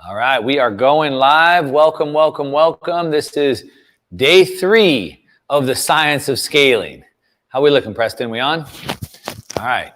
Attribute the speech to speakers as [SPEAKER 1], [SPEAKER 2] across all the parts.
[SPEAKER 1] All right, we are going live. Welcome, welcome, welcome. This is day 3 of the science of scaling. How are we looking, Preston? We on? All right.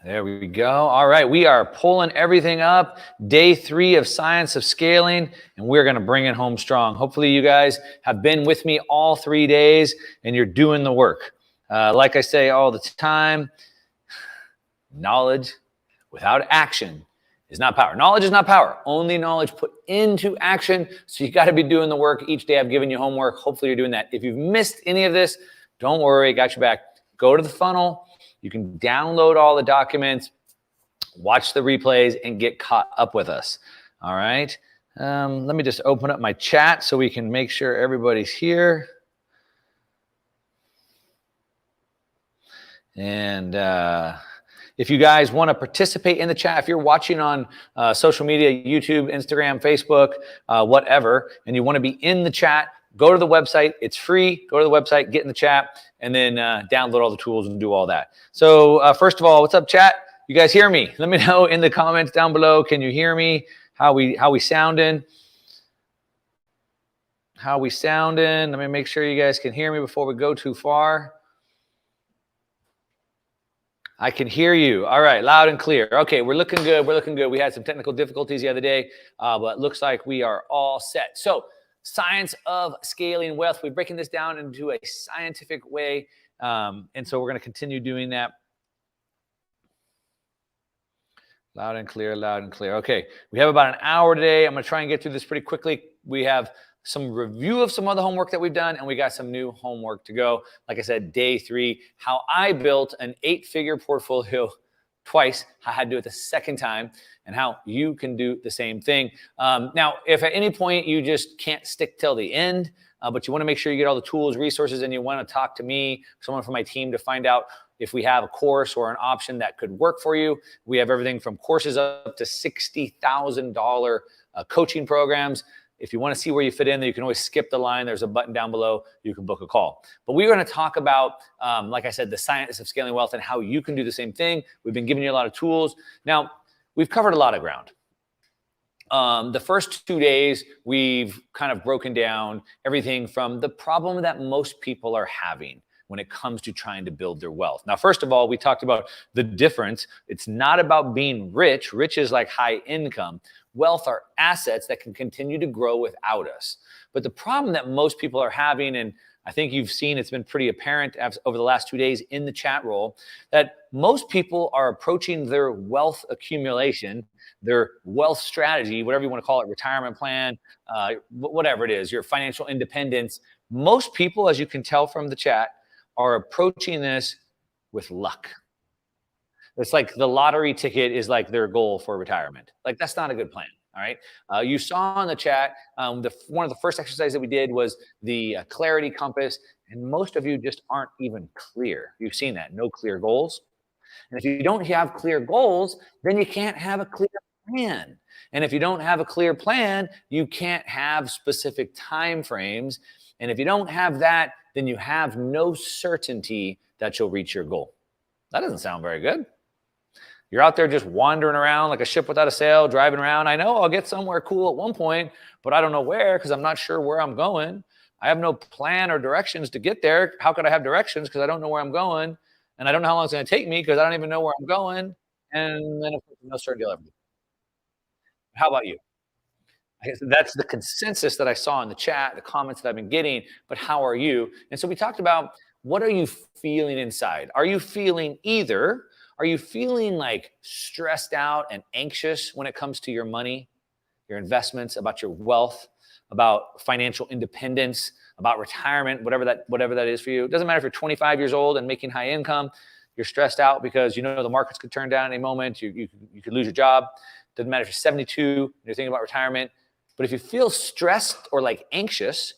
[SPEAKER 1] There we go. All right, we are pulling everything up. Day 3 of science of scaling, and we're going to bring it home strong. Hopefully you guys have been with me all 3 days and you're doing the work. Like I say all the time, knowledge without action is not power. Knowledge is not power. Only knowledge put into action. So you got to be doing the work. Each day I've given you homework. Hopefully you're doing that. If you've missed any of this, don't worry. Got your back. Go to the funnel. You can download all the documents, watch the replays, and get caught up with us. All right. Let me just open up my chat so we can make sure everybody's here. And if you guys want to participate in the chat, if you're watching on social media, YouTube, Instagram, Facebook, whatever, and you want to be in the chat, go to the website. It's free. Go to the website, get in the chat, and then download all the tools and do all that. So first of all, what's up, chat? You guys hear me? Let me know in the comments down below. Can you hear me? How we sounding? How we sounding? Let me make sure you guys can hear me before we go too far. I can hear you. All right, loud and clear. Okay, we're looking good. We're looking good. We had some technical difficulties the other day, but looks like we are all set. So, science of scaling wealth. We're breaking this down into a scientific way, and so we're going to continue doing that. Loud and clear, loud and clear. Okay, we have about an hour today. I'm going to try and get through this pretty quickly. We have some review of some other homework that we've done, and we got some new homework to go. Like I said, day 3, how I built an 8-figure portfolio twice. I had to do it the second time, and how you can do the same thing. Now, if at any point you just can't stick till the end, but you want to make sure you get all the tools, resources, and you want to talk to me, someone from my team, to find out if we have a course or an option that could work for you. We have everything from courses up to $60,000 coaching programs. If you want to see where you fit in, you can always skip the line. There's a button down below. You can book a call. But we're going to talk about, like I said, the science of scaling wealth and how you can do the same thing. We've been giving you a lot of tools. Now, we've covered a lot of ground. The first 2 days, we've kind of broken down everything from the problem that most people are having when it comes to trying to build their wealth. Now, first of all, we talked about the difference. It's not about being rich. Rich is like high income. Wealth are assets that can continue to grow without us. But the problem that most people are having, and I think you've seen it's been pretty apparent over the last 2 days in the chat roll, that most people are approaching their wealth accumulation, their wealth strategy, whatever you want to call it, retirement plan, whatever it is, your financial independence. Most people, as you can tell from the chat, are approaching this with luck. It's like the lottery ticket is like their goal for retirement. Like, that's not a good plan. All right. You saw in the chat, one of the first exercises that we did was the clarity compass. And most of you just aren't even clear. You've seen that. No clear goals. And if you don't have clear goals, then you can't have a clear plan. And if you don't have a clear plan, you can't have specific time frames. And if you don't have that, then you have no certainty that you'll reach your goal. That doesn't sound very good. You're out there just wandering around like a ship without a sail, driving around. I know I'll get somewhere cool at one point, but I don't know where because I'm not sure where I'm going. I have no plan or directions to get there. How could I have directions? Because I don't know where I'm going. And I don't know how long it's going to take me because I don't even know where I'm going. And then, of course, no certainty I'll ever do. How about you? I guess that's the consensus that I saw in the chat, the comments that I've been getting, but how are you? And so we talked about, what are you feeling inside? Are you feeling like stressed out and anxious when it comes to your money, your investments, about your wealth, about financial independence, about retirement, whatever that is for you? It doesn't matter if you're 25 years old and making high income, you're stressed out because you know the markets could turn down at any moment, you could lose your job. Doesn't matter if you're 72 and you're thinking about retirement. But if you feel stressed or like anxious,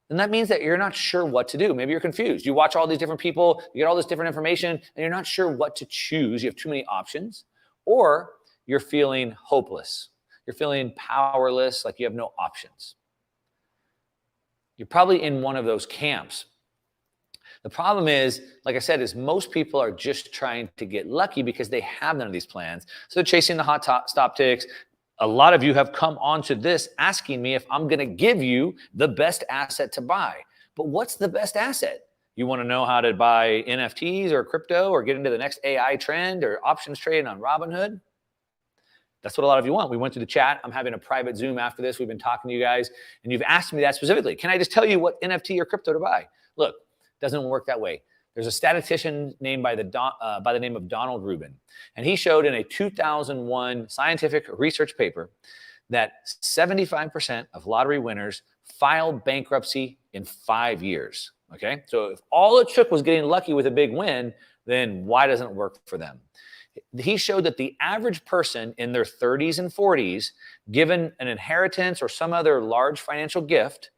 [SPEAKER 1] then that means that you're not sure what to do. Maybe you're confused. You watch all these different people, you get all this different information, and you're not sure what to choose. You have too many options. Or you're feeling hopeless. You're feeling powerless, like you have no options. You're probably in one of those camps. The problem is, like I said, is most people are just trying to get lucky because they have none of these plans. So they're chasing the hot stop ticks. A lot of you have come onto this asking me if I'm going to give you the best asset to buy. But what's the best asset? You want to know how to buy NFTs or crypto or get into the next AI trend or options trading on Robinhood? That's what a lot of you want. We went through the chat. I'm having a private Zoom after this. We've been talking to you guys, and you've asked me that specifically. Can I just tell you what NFT or crypto to buy? Look, it doesn't work that way. There's a statistician named by the name of Donald Rubin, and he showed in a 2001 scientific research paper that 75% of lottery winners filed bankruptcy in 5 years. Okay, so if all it took was getting lucky with a big win, then why doesn't it work for them? He showed that the average person in their 30s and 40s, given an inheritance or some other large financial gift,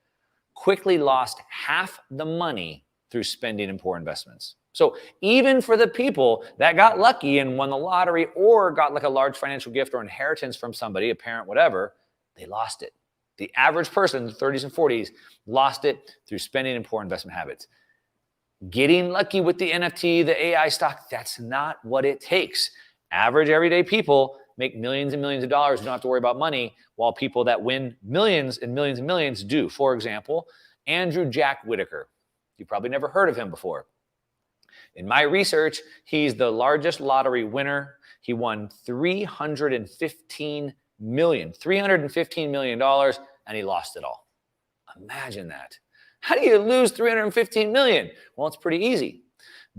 [SPEAKER 1] quickly lost half the money through spending in poor investments. So even for the people that got lucky and won the lottery or got like a large financial gift or inheritance from somebody, a parent, whatever, they lost it. The average person in the 30s and 40s lost it through spending in poor investment habits. Getting lucky with the NFT, the AI stock, that's not what it takes. Average everyday people make millions and millions of dollars and don't have to worry about money, while people that win millions and millions and millions do. For example, Andrew Jack Whitaker. You probably never heard of him before. In my research, he's the largest lottery winner. He won $315 million, and he lost it all. Imagine that. How do you lose $315 million? Well, it's pretty easy.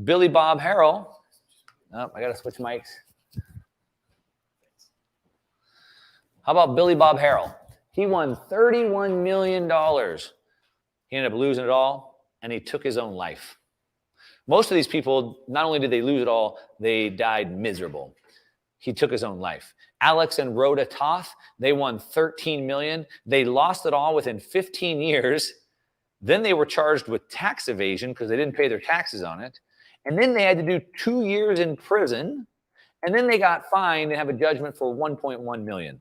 [SPEAKER 1] Billy Bob Harrell. Oh, I got to switch mics. How about Billy Bob Harrell? He won $31 million. He ended up losing it all, and he took his own life. Most of these people, not only did they lose it all, they died miserable. He took his own life. Alex and Rhoda Toth, they won $13 million. They lost it all within 15 years. Then they were charged with tax evasion because they didn't pay their taxes on it. And then they had to do 2 years in prison. And then they got fined and have a judgment for $1.1 million.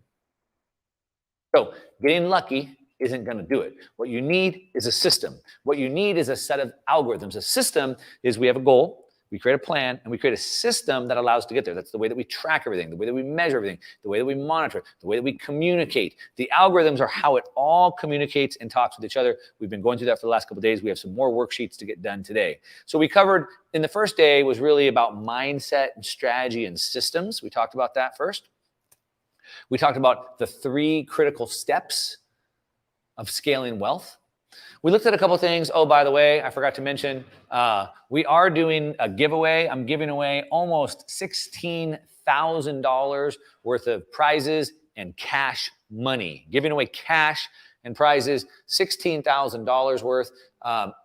[SPEAKER 1] So getting lucky isn't going to do it. What you need is a system. What you need is a set of algorithms. A system is we have a goal, we create a plan, and we create a system that allows us to get there. That's the way that we track everything, the way that we measure everything, the way that we monitor, the way that we communicate. The algorithms are how it all communicates and talks with each other. We've been going through that for the last couple of days. We have some more worksheets to get done today. So we covered, in the first day was really about mindset and strategy and systems. We talked about that first. We talked about the 3 critical steps of scaling wealth. We looked at a couple of things. Oh, by the way, I forgot to mention, we are doing a giveaway. I'm giving away almost $16,000 worth of prizes and cash money. Giving away cash and prizes, $16,000 worth.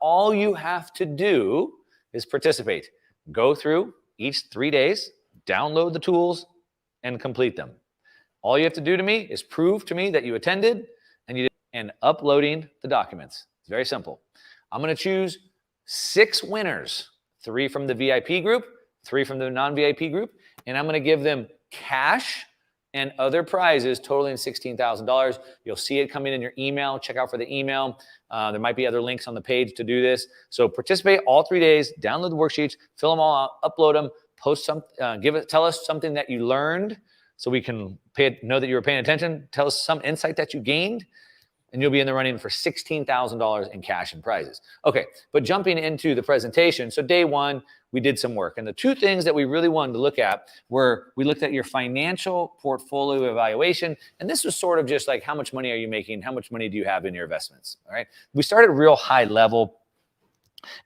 [SPEAKER 1] All you have to do is participate. Go through each 3 days, download the tools, and complete them. All you have to do to me is prove to me that you attended and uploading the documents. It's very simple. I'm going to choose 6 winners, 3 from the VIP group, 3 from the non-VIP group, and I'm going to give them cash and other prizes totaling $16,000. You'll see it coming in your email. Check out for the email. There might be other links on the page to do this. So participate all 3 days, download the worksheets, fill them all out, upload them, post some, tell us something that you learned so we can know that you were paying attention. Tell us some insight that you gained, and you'll be in the running for $16,000 in cash and prizes. Okay, but jumping into the presentation, so day 1, we did some work. And the 2 things that we really wanted to look at were, we looked at your financial portfolio evaluation, and this was sort of just like, how much money are you making? How much money do you have in your investments? All right, we started real high level.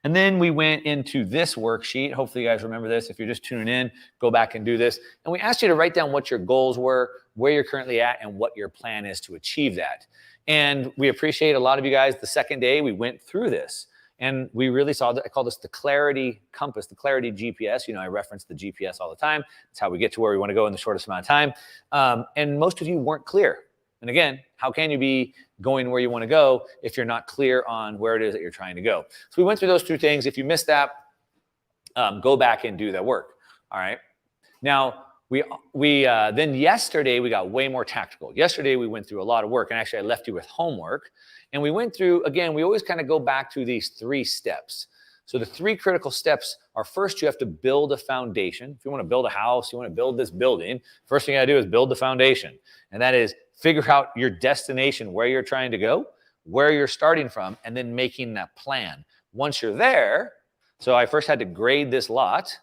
[SPEAKER 1] And then we went into this worksheet. Hopefully you guys remember this. If you're just tuning in, go back and do this. And we asked you to write down what your goals were, where you're currently at, and what your plan is to achieve that. And we appreciate a lot of you guys. The second day, we went through this. And we really saw that. I call this the clarity compass, the clarity GPS. You know, I reference the GPS all the time. It's how we get to where we want to go in the shortest amount of time. And most of you weren't clear. And again, how can you be going where you want to go if you're not clear on where it is that you're trying to go? So we went through those 2 things. If you missed that, go back and do that work. All right. Now, then yesterday, we got way more tactical. Yesterday, we went through a lot of work. And actually, I left you with homework. And we went through, again, we always kind of go back to these 3 steps. So the 3 critical steps are, first, you have to build a foundation. If you want to build a house, you want to build this building, first thing you got to do is build the foundation. And that is figure out your destination, where you're trying to go, where you're starting from, and then making that plan. Once you're there, so I first had to grade this lot.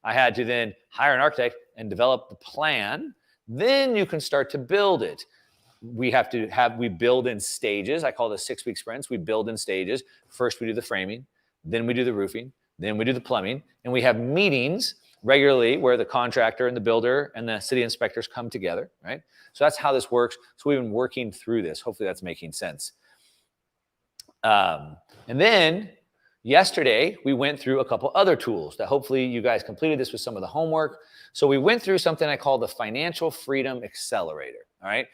[SPEAKER 1] I had to then hire an architect and develop the plan. Then you can start to build it. We build in stages. I call this 6-week sprints. We build in stages. First, we do the framing, then we do the roofing, then we do the plumbing, and we have meetings regularly where the contractor and the builder and the city inspectors come together, right? So that's how this works. So we've been working through this. Hopefully that's making sense. And then yesterday, we went through a couple other tools that hopefully you guys completed this with some of the homework. So we went through something I call the Financial Freedom Accelerator, all right?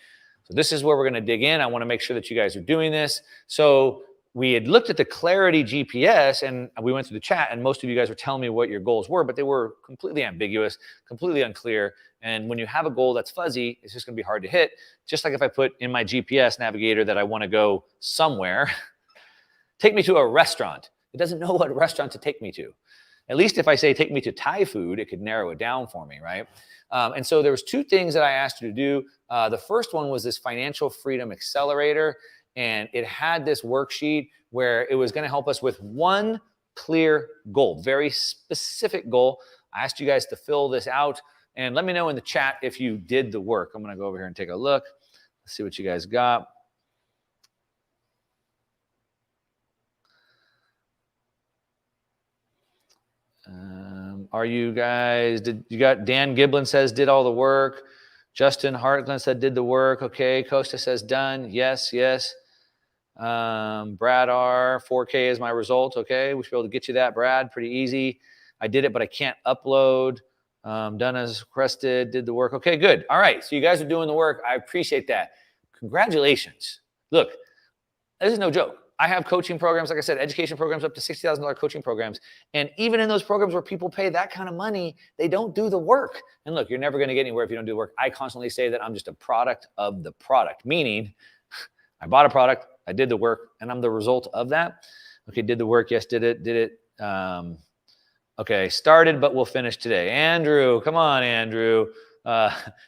[SPEAKER 1] So this is where we're going to dig in. I want to make sure that you guys are doing this. So we had looked at the Clarity GPS, and we went through the chat, and most of you guys were telling me what your goals were, but they were completely ambiguous, completely unclear. And when you have a goal that's fuzzy, it's just going to be hard to hit. Just like if I put in my GPS navigator that I want to go somewhere, take me to a restaurant. It doesn't know what restaurant to take me to. At least if I say take me to Thai food, it could narrow it down for me, right? And so there was 2 things that I asked you to do. The first one was this Financial Freedom Accelerator, and it had this worksheet where it was going to help us with one clear goal, very specific goal. I asked you guys to fill this out, and let me know in the chat if you did the work. I'm going to go over here and take a look. Let's see what you guys got. Are you guys, you got Dan Giblin says did all the work. Justin Hartland said did the work. Okay. Costa says done. Yes, yes. Brad R, 4K is my result. Okay. We should be able to get you that, Brad. Pretty easy. I did it, but I can't upload. Done as requested, did the work. Okay, good. All right. So you guys are doing the work. I appreciate that. Congratulations. Look, this is no joke. I have coaching programs, like I said, education programs, up to $60,000 coaching programs. And even in those programs where people pay that kind of money, they don't do the work. And look, you're never going to get anywhere if you don't do the work. I constantly say that I'm just a product of the product, meaning I bought a product, I did the work, and I'm the result of that. Okay, did the work. Yes, did it. Okay, started, but we'll finish today. Andrew, come on, Andrew.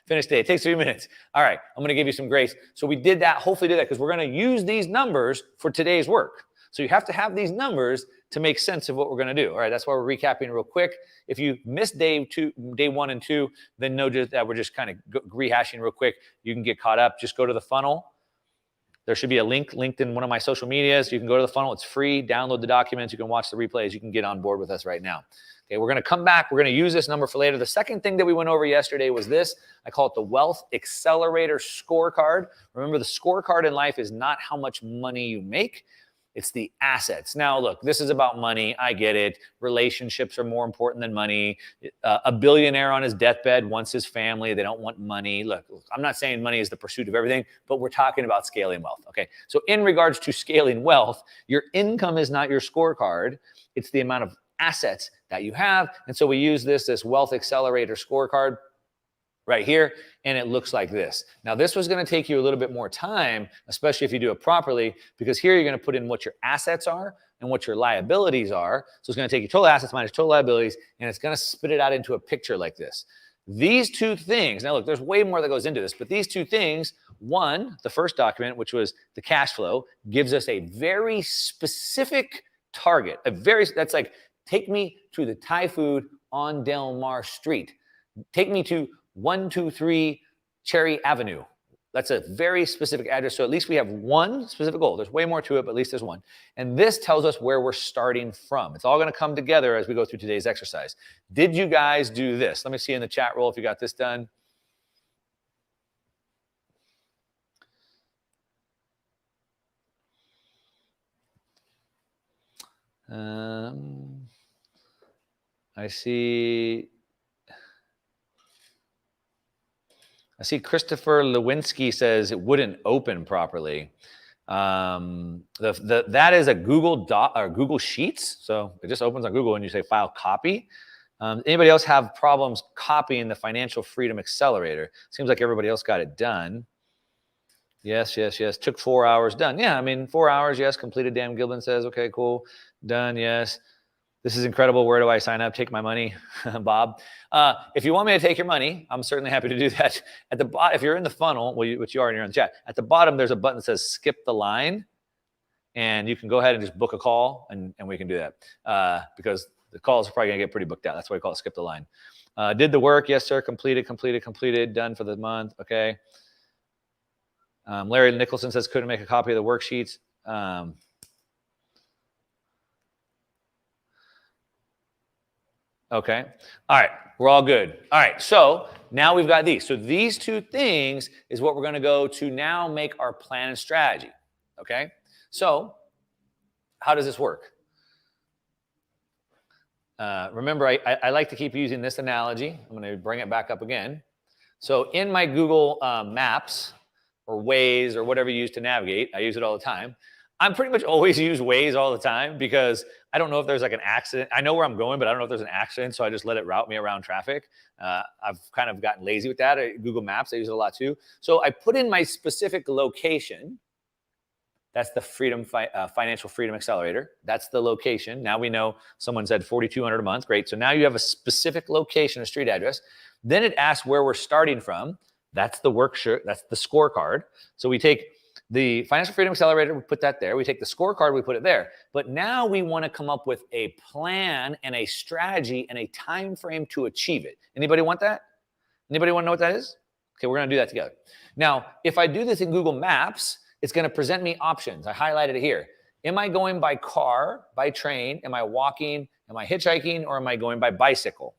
[SPEAKER 1] Finish today. It takes 3 minutes. All right, I'm going to give you some grace. So we did that, hopefully did that, because we're going to use these numbers for today's work. So you have to have these numbers to make sense of what we're going to do. All right, that's why we're recapping real quick. If you missed day 1 and 2, then know that we're just kind of rehashing real quick. You can get caught up. Just go to the funnel. There should be a link linked in one of my social medias. You can go to the funnel. It's free. Download the documents. You can watch the replays. You can get on board with us right now. Okay, we're going to come back. We're going to use this number for later. The second thing that we went over yesterday was this. I call it the Wealth Accelerator Scorecard. Remember, the scorecard in life is not how much money you make. It's the assets. Now, look, this is about money. I get it. Relationships are more important than money. A billionaire on his deathbed wants his family. They don't want money. Look, I'm not saying money is the pursuit of everything, but we're talking about scaling wealth. Okay, so in regards to scaling wealth, your income is not your scorecard. It's the amount of assets that you have. And so we use this Wealth Accelerator Scorecard right here, and it looks like this. Now, this was going to take you a little bit more time, especially if you do it properly, because here you're going to put in what your assets are and what your liabilities are. So it's going to take your total assets minus total liabilities, and it's going to spit it out into a picture like this. These 2 things, now look, there's way more that goes into this, but these 2 things, one, the first document, which was the cash flow, gives us a very specific target, that's like, take me to the Thai food on Del Mar Street. Take me to 123 Cherry Avenue. That's a very specific address. So at least we have one specific goal. There's way more to it, but at least there's one. And this tells us where we're starting from. It's all going to come together as we go through today's exercise. Did you guys do this? Let me see in the chat roll if you got this done. I see Christopher Lewinsky says it wouldn't open properly. That is a Google Doc or Google Sheets. So it just opens on Google and you say file copy. Anybody else have problems copying the Financial Freedom Accelerator? Seems like everybody else got it done. Yes. Took 4 hours, done. Yeah, I mean, 4 hours, yes, completed, Dan Gilbin says. Okay, cool. Done, yes. This is incredible. Where do I sign up? Take my money, Bob. If you want me to take your money, I'm certainly happy to do that. At the bottom, if you're in the funnel, which you are and you're in the chat, at the bottom, there's a button that says skip the line. And you can go ahead and just book a call, and we can do that because the calls are probably going to get pretty booked out. That's why we call it skip the line. Did the work? Yes, sir. Completed. Done for the month. Okay. Larry Nicholson says couldn't make a copy of the worksheets. Okay. All right. We're all good. All right. So now we've got these. So these two things is what we're going to go to now make our plan and strategy. Okay. So how does this work? Remember, I like to keep using this analogy. I'm going to bring it back up again. So in my Google Maps or Waze or whatever you use to navigate, I use it all the time. I'm pretty much always use Waze all the time because I don't know if there's like an accident. I know where I'm going, but I don't know if there's an accident. So I just let it route me around traffic. I've kind of gotten lazy with that. Google Maps, I use it a lot too. So I put in my specific location. That's the Financial Freedom Accelerator. That's the location. Now we know someone said $4,200 a month. Great. So now you have a specific location, a street address. Then it asks where we're starting from. That's the worksheet. That's the scorecard. So we take the Financial Freedom Accelerator, we put that there. We take the scorecard, we put it there. But now we want to come up with a plan and a strategy and a time frame to achieve it. Anybody want that? Anybody want to know what that is? Okay, we're going to do that together. Now, if I do this in Google Maps, it's going to present me options. I highlighted it here. Am I going by car, by train? Am I walking? Am I hitchhiking? Or am I going by bicycle?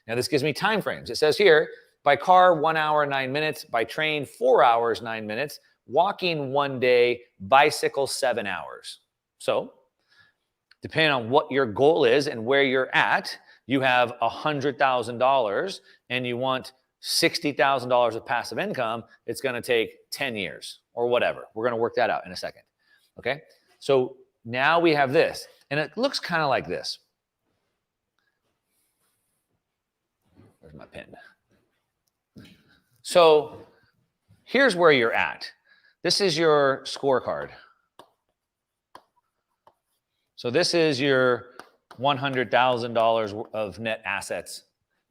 [SPEAKER 1] Now, this gives me time frames. It says here, by car, 1 hour, 9 minutes. By train, 4 hours, 9 minutes. Walking 1 day, bicycle 7 hours. So, depending on what your goal is and where you're at, you have $100,000 and you want $60,000 of passive income. It's going to take 10 years or whatever. We're going to work that out in a second. Okay. So now we have this, and it looks kind of like this. Where's my pen? So here's where you're at. This is your scorecard. So this is your $100,000 of net assets,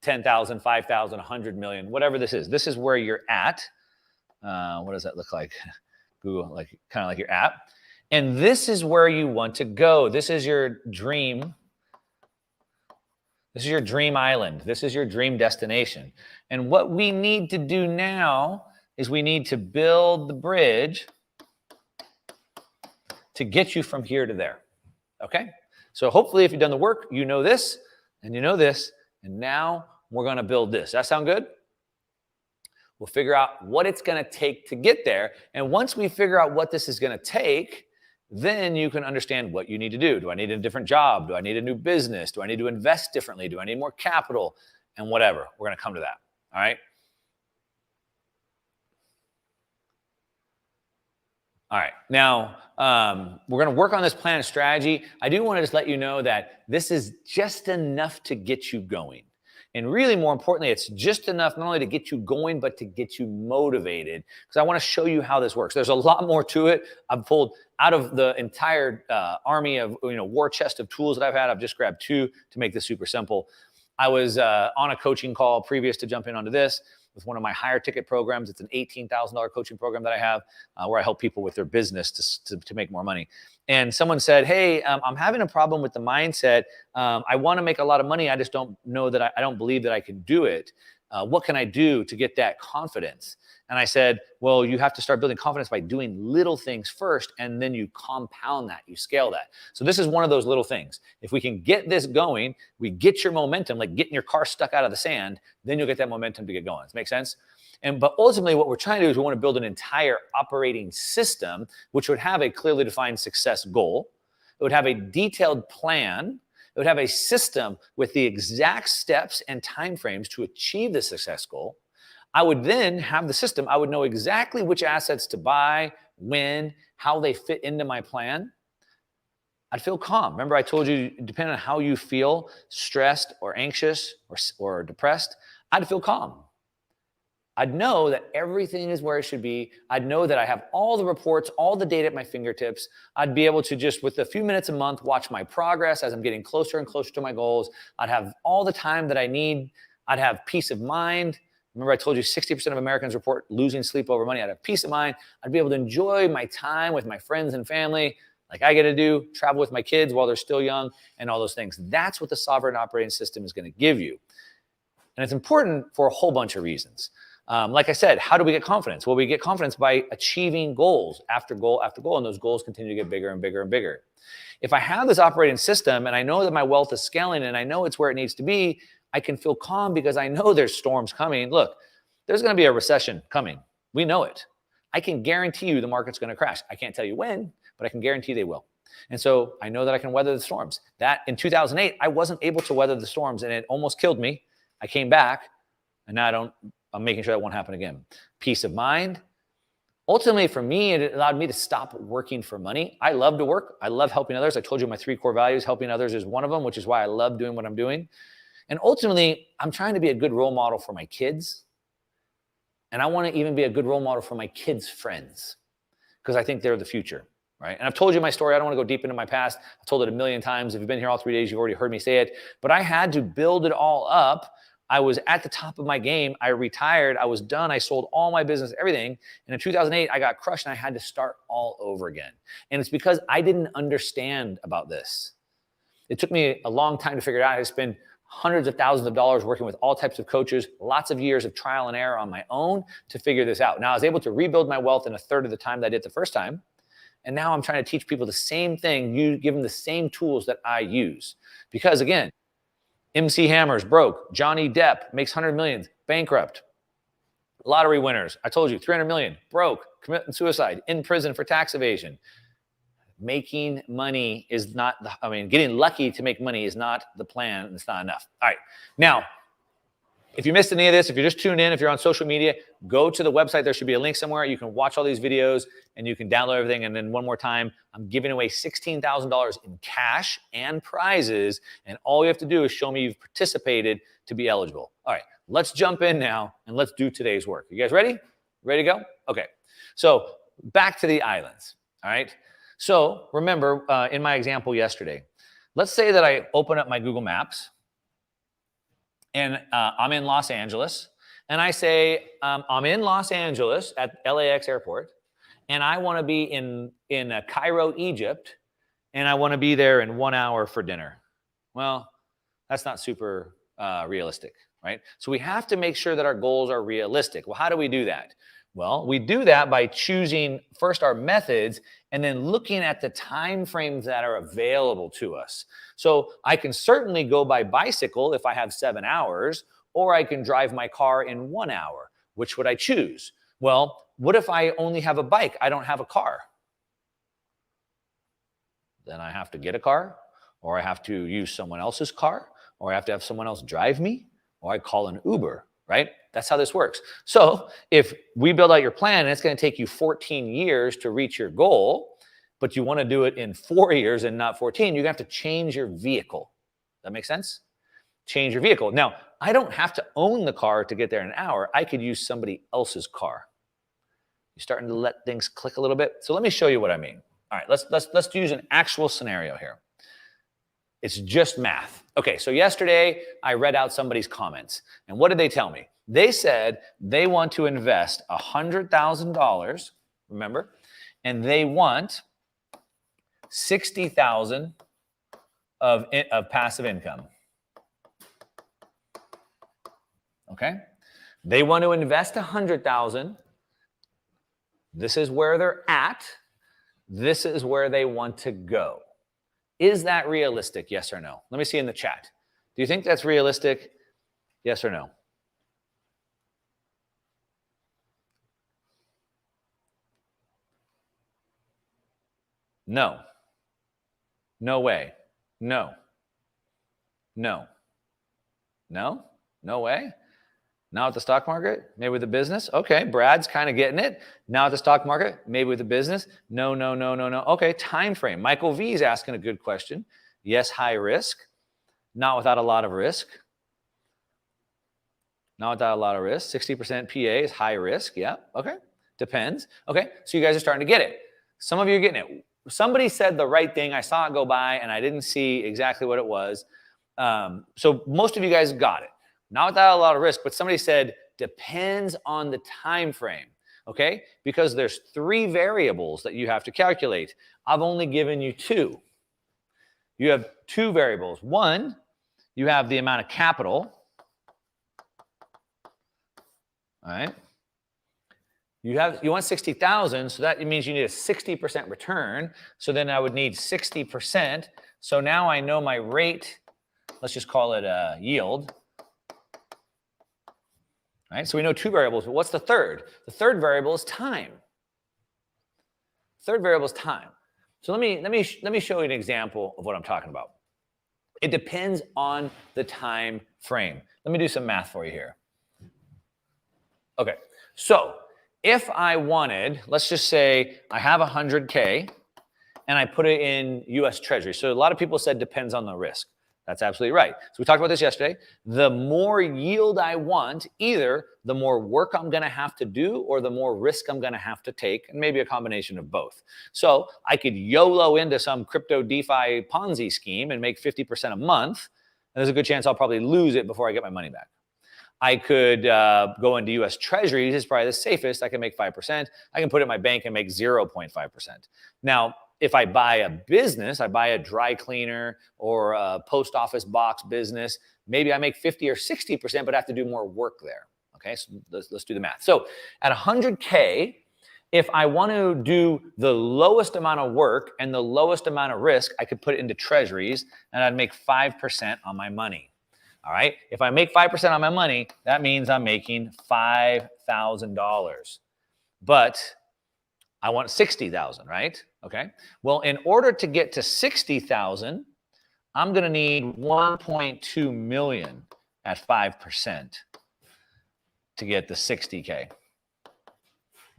[SPEAKER 1] 10,000, 5,000, 100 million, whatever this is. This is where you're at. What does that look like? Google, like kind of like your app. And this is where you want to go. This is your dream. This is your dream island. This is your dream destination. And what we need to do now is we need to build the bridge to get you from here to there. Okay? So hopefully if you've done the work, you know this, and you know this, and now we're going to build this. That sound good? We'll figure out what it's going to take to get there. And once we figure out what this is going to take, then you can understand what you need to do. Do I need a different job? Do I need a new business? Do I need to invest differently? Do I need more capital? And whatever. We're going to come to that. All right? All right. Now, we're going to work on this plan and strategy. I do want to just let you know that this is just enough to get you going. And really, more importantly, it's just enough not only to get you going, but to get you motivated. Because I want to show you how this works. There's a lot more to it. I've pulled out of the entire army of war chest of tools that I've had. I've just grabbed 2 to make this super simple. I was on a coaching call previous to jumping onto this with one of my higher ticket programs. It's an $18,000 coaching program that I have where I help people with their business to make more money. And someone said, hey, I'm having a problem with the mindset. I want to make a lot of money. I just don't know that I don't believe that I can do it. What can I do to get that confidence? And I said, well, you have to start building confidence by doing little things first, and then you compound that, you scale that. So this is one of those little things. If we can get this going, we get your momentum, like getting your car stuck out of the sand, then you'll get that momentum to get going. Does that make sense? But ultimately, what we're trying to do is we want to build an entire operating system, which would have a clearly defined success goal. It would have a detailed plan. It would have a system with the exact steps and timeframes to achieve the success goal. I would then have the system. I would know exactly which assets to buy, when, how they fit into my plan. I'd feel calm. Remember, I told you, depending on how you feel, stressed or anxious or depressed, I'd feel calm. I'd know that everything is where it should be. I'd know that I have all the reports, all the data at my fingertips. I'd be able to just, with a few minutes a month, watch my progress as I'm getting closer and closer to my goals. I'd have all the time that I need. I'd have peace of mind. Remember, I told you 60% of Americans report losing sleep over money. I'd have peace of mind. I'd be able to enjoy my time with my friends and family, like I get to do, travel with my kids while they're still young, and all those things. That's what the sovereign operating system is going to give you. And it's important for a whole bunch of reasons. Like I said, how do we get confidence? Well, we get confidence by achieving goals after goal after goal, and those goals continue to get bigger and bigger and bigger. If I have this operating system and I know that my wealth is scaling and I know it's where it needs to be, I can feel calm because I know there's storms coming. Look, there's going to be a recession coming. We know it. I can guarantee you the market's going to crash. I can't tell you when, but I can guarantee they will. And so I know that I can weather the storms. That in 2008, I wasn't able to weather the storms and it almost killed me. I came back and now I'm making sure that won't happen again. Peace of mind. Ultimately, for me, it allowed me to stop working for money. I love to work. I love helping others. I told you my 3 core values. Helping others is one of them, which is why I love doing what I'm doing. And ultimately, I'm trying to be a good role model for my kids. And I want to even be a good role model for my kids' friends because I think they're the future, right? And I've told you my story. I don't want to go deep into my past. I've told it a million times. If you've been here all 3 days, you've already heard me say it. But I had to build it all up. I was at the top of my game. I retired. I was done. I sold all my business, everything. And in 2008, I got crushed and I had to start all over again. And it's because I didn't understand about this. It took me a long time to figure it out. I spent hundreds of thousands of dollars working with all types of coaches, lots of years of trial and error on my own to figure this out. Now I was able to rebuild my wealth in a third of the time that I did the first time. And now I'm trying to teach people the same thing, give them the same tools that I use. Because again, MC Hammer's broke. Johnny Depp makes 100 million, bankrupt. Lottery winners, I told you, 300 million, broke, committing suicide, in prison for tax evasion. Making money is not, getting lucky to make money is not the plan, and it's not enough. All right. Now, if you missed any of this, if you're just tuned in, if you're on social media, go to the website. There should be a link somewhere. You can watch all these videos and you can download everything. And then one more time, I'm giving away $16,000 in cash and prizes. And all you have to do is show me you've participated to be eligible. All right, let's jump in now and let's do today's work. You guys ready? Ready to go? Okay. So back to the islands. All right. So remember in my example yesterday, let's say that I open up my Google Maps and I'm in Los Angeles, and I say, I'm in Los Angeles at LAX airport, and I want to be in Cairo, Egypt, and I want to be there in 1 hour for dinner. Well, that's not super realistic, right? So we have to make sure that our goals are realistic. Well, how do we do that? Well, we do that by choosing first our methods and then looking at the time frames that are available to us. So I can certainly go by bicycle if I have 7 hours, or I can drive my car in 1 hour. Which would I choose? Well, what if I only have a bike? I don't have a car. Then I have to get a car, or I have to use someone else's car, or I have to have someone else drive me, or I call an Uber, right? That's how this works. So if we build out your plan and it's going to take you 14 years to reach your goal, but you want to do it in 4 years and not 14, you're going to have to change your vehicle. That make sense? Change your vehicle. Now, I don't have to own the car to get there in an hour. I could use somebody else's car. You're starting to let things click a little bit. So let me show you what I mean. All right, let's use an actual scenario here. It's just math. Okay, so yesterday I read out somebody's comments. And what did they tell me? They said they want to invest $100,000, remember, and they want 60,000 of passive income. Okay? They want to invest 100,000. This is where they're at. This is where they want to go. Is that realistic? Yes or no? Let me see in the chat. Do you think that's realistic? Yes or no? No. No way. No. No. No? No way? Now at the stock market? Maybe with the business? Okay, Brad's kind of getting it. Now at the stock market? Maybe with the business? No, no, no, no, no. Okay, time frame. Michael V is asking a good question. Yes, high risk. Not without a lot of risk. Not without a lot of risk. 60% PA is high risk. Yeah. Okay. Depends. Okay. So you guys are starting to get it. Some of you are getting it. Somebody said the right thing. I saw it go by and I didn't see exactly what it was. So most of you guys got it. Not without a lot of risk, but somebody said depends on the time frame. Okay. Because there's 3 variables that you have to calculate. I've only given you 2. You have 2 variables. One, you have the amount of capital. All right. You want 60,000, so that means you need a 60% return. So then I would need 60%. So now I know my rate. Let's just call it a yield. All right. So we know 2 variables, but what's the third? The third variable is time. Third variable is time. So let me show you an example of what I'm talking about. It depends on the time frame. Let me do some math for you here. Okay, so if I wanted, let's just say I have 100K and I put it in US Treasury. So a lot of people said depends on the risk. That's absolutely right. So we talked about this yesterday. The more yield I want, either the more work I'm going to have to do or the more risk I'm going to have to take, and maybe a combination of both. So I could YOLO into some crypto DeFi Ponzi scheme and make 50% a month. And there's a good chance I'll probably lose it before I get my money back. I could go into US Treasuries. It's probably the safest. I can make 5%. I can put it in my bank and make 0.5%. Now, if I buy a business, I buy a dry cleaner or a post office box business, maybe I make 50 or 60%, but I have to do more work there. Okay, so let's do the math. So at 100K, if I want to do the lowest amount of work and the lowest amount of risk, I could put it into treasuries and I'd make 5% on my money. All right, if I make 5% on my money, that means I'm making $5,000. But I want 60,000, right? Okay. Well, in order to get to 60,000, I'm going to need 1.2 million at 5% to get the 60K.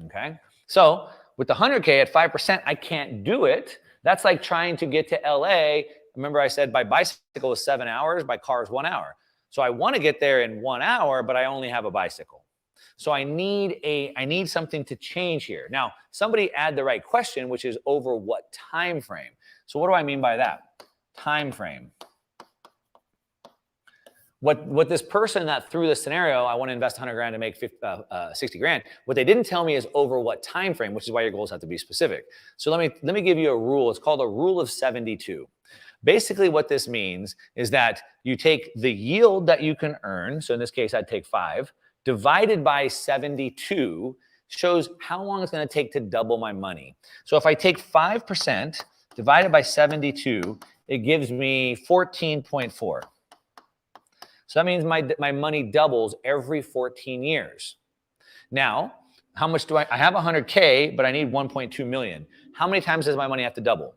[SPEAKER 1] Okay. So with the 100K at 5%, I can't do it. That's like trying to get to LA. Remember I said by bicycle is 7 hours, by car is 1 hour. So I want to get there in 1 hour, but I only have a bicycle. So I need something to change here. Now, somebody add the right question, which is over what time frame. So what do I mean by that? Time frame. What this person that threw this scenario, I want to invest 100 grand to make 60 grand. What they didn't tell me is over what time frame, which is why your goals have to be specific. So let me give you a rule. It's called a rule of 72. Basically, what this means is that you take the yield that you can earn. So in this case, I'd take 5. Divided by 72 shows how long it's going to take to double my money. So if I take 5% divided by 72, it gives me 14.4. So that means my money doubles every 14 years. Now, how much do I have 100K, but I need 1.2 million. How many times does my money have to double?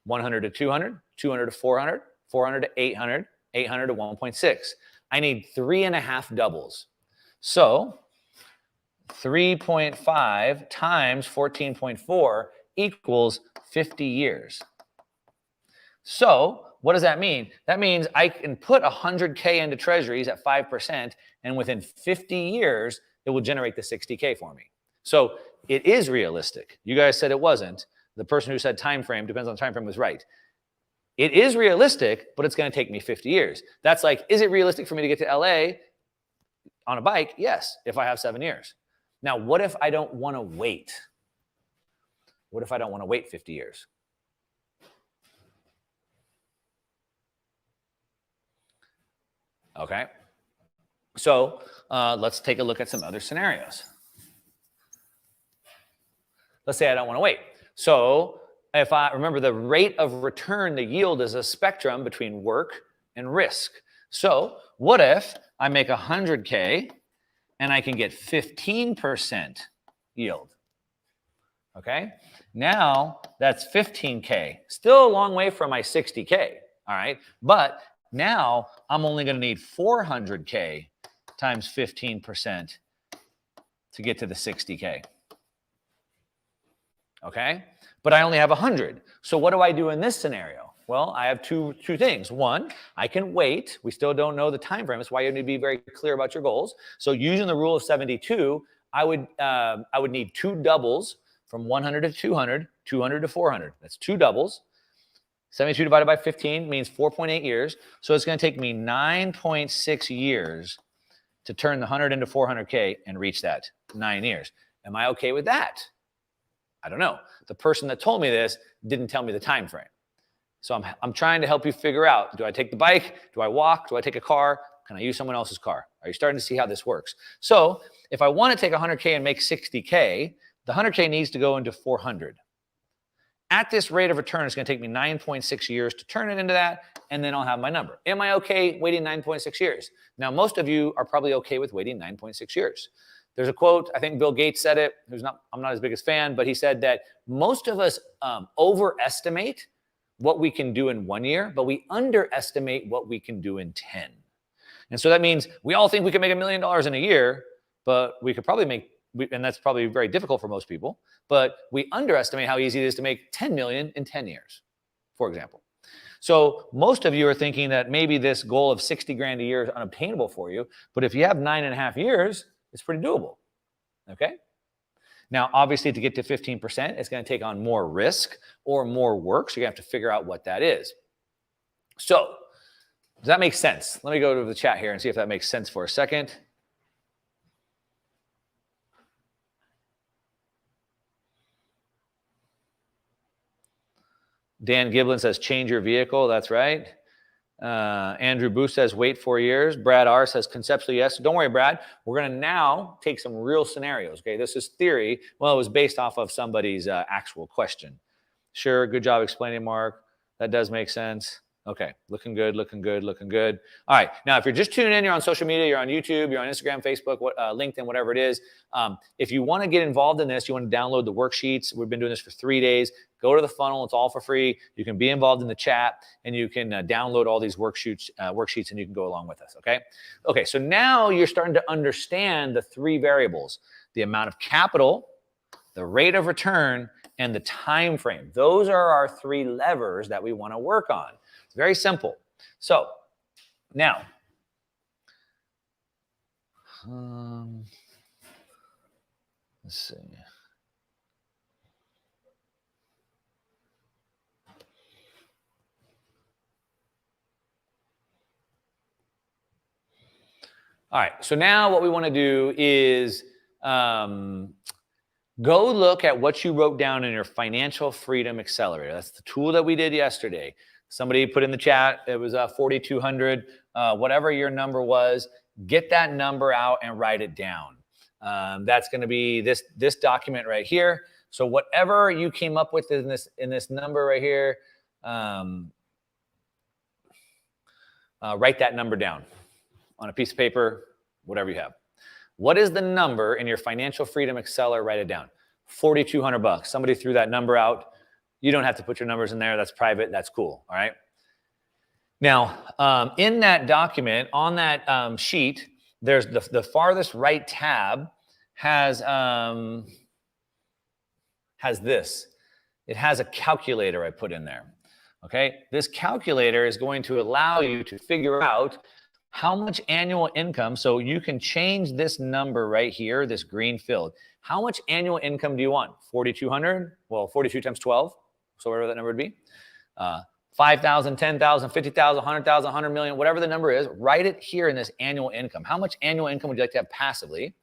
[SPEAKER 1] 100 to 200, 200 to 400, 400 to 800, 800 to 1.6. I need 3.5 doubles. So 3.5 times 14.4 equals 50 years. So what does that mean? That means I can put 100K into treasuries at 5%, and within 50 years, it will generate the 60K for me. So it is realistic. You guys said it wasn't. The person who said time frame, depends on time frame, was right. It is realistic, but it's going to take me 50 years. That's like, is it realistic for me to get to LA on a bike? Yes, if I have 7 years. Now, what if I don't want to wait? What if I don't want to wait 50 years? Okay. So let's take a look at some other scenarios. Let's say I don't want to wait. So if I remember, the rate of return, the yield, is a spectrum between work and risk. So what if I make 100K and I can get 15% yield? Okay. Now that's 15K. Still a long way from my 60K. All right. But now I'm only going to need 400K times 15% to get to the 60K. Okay. But I only have 100. So what do I do in this scenario? Well, I have two things. One, I can wait. We still don't know the time frame. That's why you need to be very clear about your goals. So using the rule of 72, I would need 2 doubles from 100 to 200, 200 to 400. That's 2 doubles. 72 divided by 15 means 4.8 years. So it's going to take me 9.6 years to turn the 100 into 400K and reach that. 9 years. Am I okay with that? I don't know. The person that told me this didn't tell me the time frame. So I'm trying to help you figure out, do I take the bike? Do I walk? Do I take a car? Can I use someone else's car? Are you starting to see how this works? So if I want to take 100K and make 60K, the 100K needs to go into 400. At this rate of return, it's going to take me 9.6 years to turn it into that, and then I'll have my number. Am I okay waiting 9.6 years? Now, most of you are probably okay with waiting 9.6 years. There's a quote, I think Bill Gates said it, I'm not his biggest fan, but he said that most of us overestimate what we can do in 1 year, but we underestimate what we can do in 10. And so that means we all think we can make $1 million in a year, but we could probably make, and that's probably very difficult for most people, but we underestimate how easy it is to make 10 million in 10 years, for example. So most of you are thinking that maybe this goal of 60 grand a year is unobtainable for you, but if you have 9.5 years, it's pretty doable, okay? Now, obviously, to get to 15%, it's going to take on more risk or more work, so you have to figure out what that is. So, does that make sense? Let me go to the chat here and see if that makes sense for a second. Dan Giblin says, change your vehicle. That's right. Andrew Booth says, wait 4 years. Brad R says, conceptually, yes. Don't worry, Brad. We're going to now take some real scenarios. Okay, this is theory. Well, it was based off of somebody's actual question. Sure, good job explaining, Mark. That does make sense. Okay, looking good, looking good, looking good. All right, now if you're just tuning in, you're on social media, you're on YouTube, you're on Instagram, Facebook, LinkedIn, whatever it is. If you want to get involved in this, you want to download the worksheets. We've been doing this for 3 days. Go to the funnel. It's all for free. You can be involved in the chat, and you can download all these worksheets, and you can go along with us, okay? Okay, so now you're starting to understand the 3 variables: the amount of capital, the rate of return, and the time frame. Those are our 3 levers that we want to work on. It's very simple. So now, let's see. All right, so now what we want to do is go look at what you wrote down in your Financial Freedom Accelerator. That's the tool that we did yesterday. Somebody put in the chat, it was 4,200, whatever your number was, get that number out and write it down. That's going to be this document right here. So whatever you came up with in this number right here, write that number down on a piece of paper, whatever you have. What is the number in your Financial Freedom Accelerator? Write it down. $4,200. Somebody threw that number out. You don't have to put your numbers in there. That's private. That's cool. All right. Now, in that document, on that sheet, there's the farthest right tab has this. It has a calculator I put in there. Okay. This calculator is going to allow you to figure out how much annual income. So you can change this number right here, this green field. How much annual income do you want? 4,200? Well, 42 times 12. So whatever that number would be. 5,000, 10,000, 50,000, 100,000, 100 million, whatever the number is, write it here in this annual income. How much annual income would you like to have passively?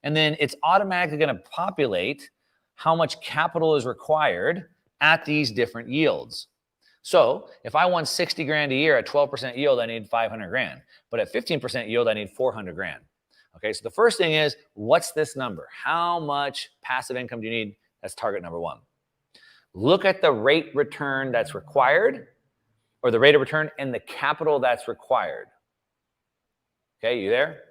[SPEAKER 1] And then it's automatically going to populate how much capital is required at these different yields. So if I want 60 grand a year at 12% yield, I need 500 grand. But at 15% yield, I need 400 grand. Okay, so the first thing is, what's this number? How much passive income do you need? That's target number 1. Look at the rate return that's required, or the rate of return and the capital that's required. Okay, you there?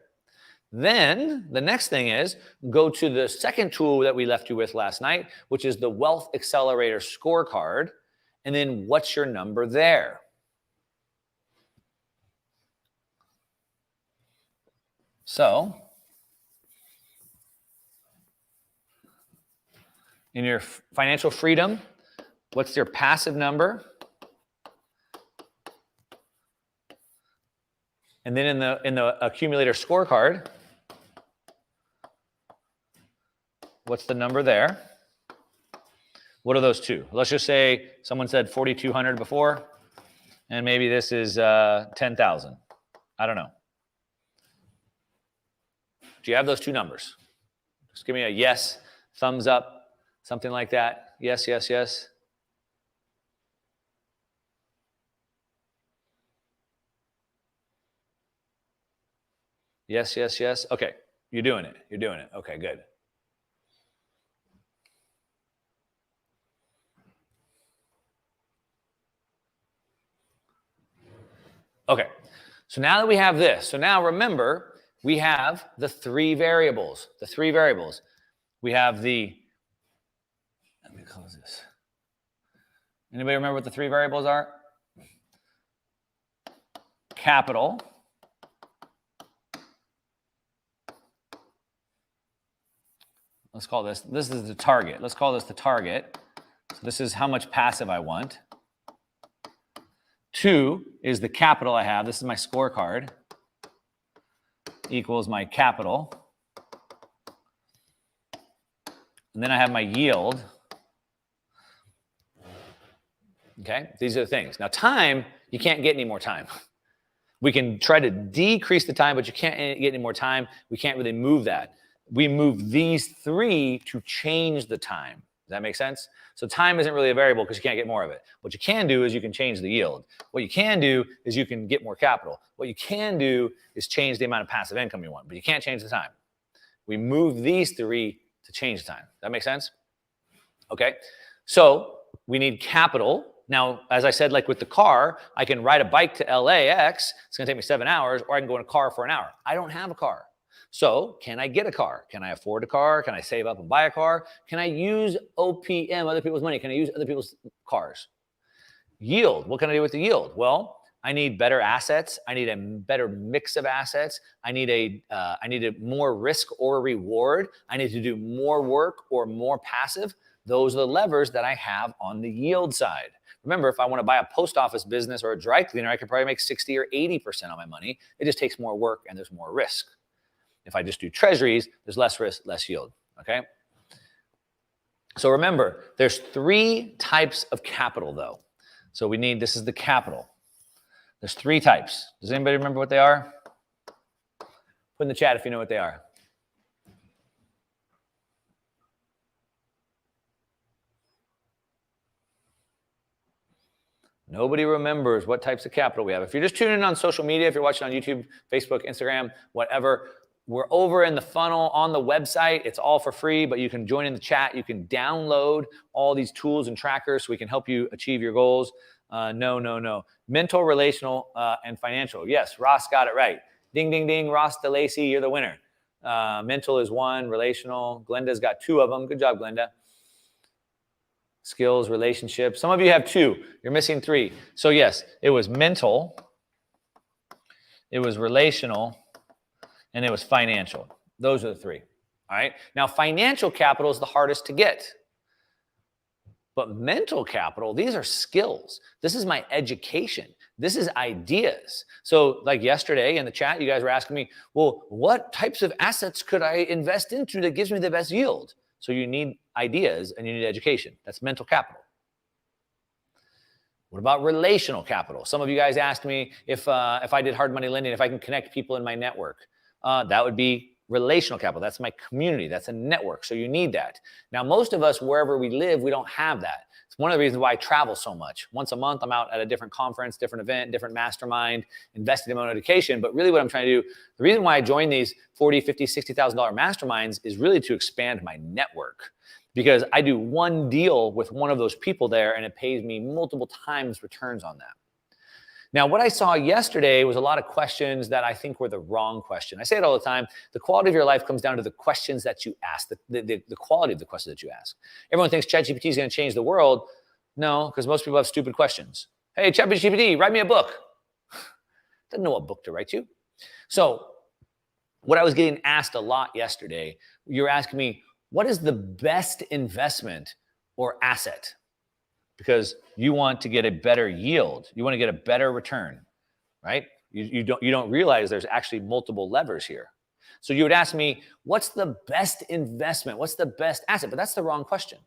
[SPEAKER 1] Then the next thing is, go to the second tool that we left you with last night, which is the Wealth Accelerator Scorecard. And then what's your number there? So, in your financial freedom, what's your passive number? And then in the accumulator scorecard, what's the number there? What are those two? Let's just say someone said 4,200 before, and maybe this is 10,000. I don't know. Do you have those two numbers? Just give me a yes, thumbs up, something like that. Yes, yes, yes. Yes, yes, yes. Okay, you're doing it. You're doing it. Okay, good. Okay, so now that we have this, so now remember, we have the three variables. The three variables. We have the, let me close this. Anybody remember what the three variables are? Capital. Let's call this is the target. Let's call this the target. So this is how much passive I want. 2 is the capital I have. This is my scorecard. Equals my capital. And then I have my yield. Okay, these are the things. Now time, you can't get any more time. We can try to decrease the time, but you can't get any more time. We can't really move that. We move these three to change the time. Does that make sense? So time isn't really a variable because you can't get more of it. What you can do is you can change the yield. What you can do is you can get more capital. What you can do is change the amount of passive income you want, but you can't change the time. We move these three to change the time. That make sense? Okay. So we need capital. Now, as I said, like with the car, I can ride a bike to LAX. It's going to take me 7 hours, or I can go in a car for an hour. I don't have a car. So can I get a car? Can I afford a car? Can I save up and buy a car? Can I use OPM, other people's money? Can I use other people's cars? Yield. What can I do with the yield? Well, I need better assets. I need a better mix of assets. I need a more risk or reward. I need to do more work or more passive. Those are the levers that I have on the yield side. Remember, if I want to buy a post office business or a dry cleaner, I could probably make 60 or 80% on my money. It just takes more work and there's more risk. If I just do treasuries, there's less risk, less yield, okay? So remember, there's 3 types of capital though. So we need, this is the capital. There's 3 types. Does anybody remember what they are? Put in the chat if you know what they are. Nobody remembers what types of capital we have. If you're just tuning in on social media, if you're watching on YouTube, Facebook, Instagram, whatever, we're over in the funnel on the website. It's all for free, but you can join in the chat. You can download all these tools and trackers so we can help you achieve your goals. No. Mental, relational, and financial. Yes, Ross got it right. Ding, ding, ding. Ross DeLacy, you're the winner. Mental is 1, relational. Glenda's got 2 of them. Good job, Glenda. Skills, relationships. Some of you have 2. You're missing 3. So yes, it was mental, it was relational, and it was financial. Those are the 3. All right. Now, financial capital is the hardest to get. But mental capital, these are skills. This is my education. This is ideas. So like yesterday in the chat, you guys were asking me, well, what types of assets could I invest into that gives me the best yield? So you need ideas and you need education. That's mental capital. What about relational capital? Some of you guys asked me if I did hard money lending, if I can connect people in my network. That would be relational capital. That's my community. That's a network. So you need that. Now, most of us, wherever we live, we don't have that. It's one of the reasons why I travel so much. Once a month, I'm out at a different conference, different event, different mastermind, investing in my own education. But really what I'm trying to do, the reason why I join these $40,000, $50,000, $60,000 masterminds is really to expand my network. Because I do one deal with one of those people there and it pays me multiple times returns on that. Now, what I saw yesterday was a lot of questions that I think were the wrong question. I say it all the time. The quality of your life comes down to the questions that you ask, the quality of the questions that you ask. Everyone thinks ChatGPT is going to change the world. No, because most people have stupid questions. Hey, ChatGPT, write me a book. Doesn't know what book to write you. So what I was getting asked a lot yesterday, you were asking me, what is the best investment or asset? Because you want to get a better yield. You want to get a better return, right? You don't realize there's actually multiple levers here. So you would ask me, what's the best investment? What's the best asset? But that's the wrong question.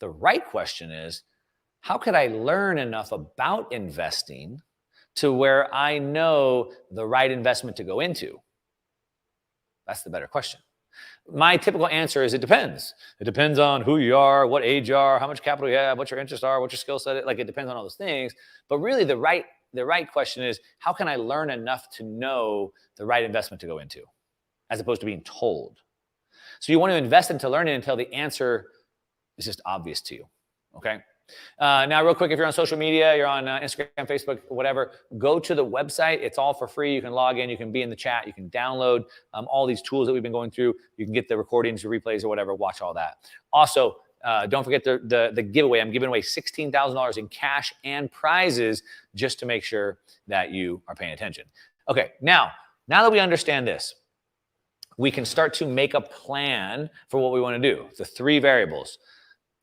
[SPEAKER 1] The right question is, how could I learn enough about investing to where I know the right investment to go into? That's the better question. My typical answer is it depends. It depends on who you are, what age you are, how much capital you have, what your interests are, what your skill set is. Like, it depends on all those things. But really the right question is, how can I learn enough to know the right investment to go into, as opposed to being told? So you want to invest into learning until the answer is just obvious to you. Okay. Now, real quick, if you're on social media, you're on Instagram, Facebook, whatever, go to the website. It's all for free. You can log in. You can be in the chat. You can download all these tools that we've been going through. You can get the recordings, the replays, or whatever. Watch all that. Also, don't forget the giveaway. I'm giving away $16,000 in cash and prizes just to make sure that you are paying attention. Okay, now that we understand this, we can start to make a plan for what we want to do. The 3 variables.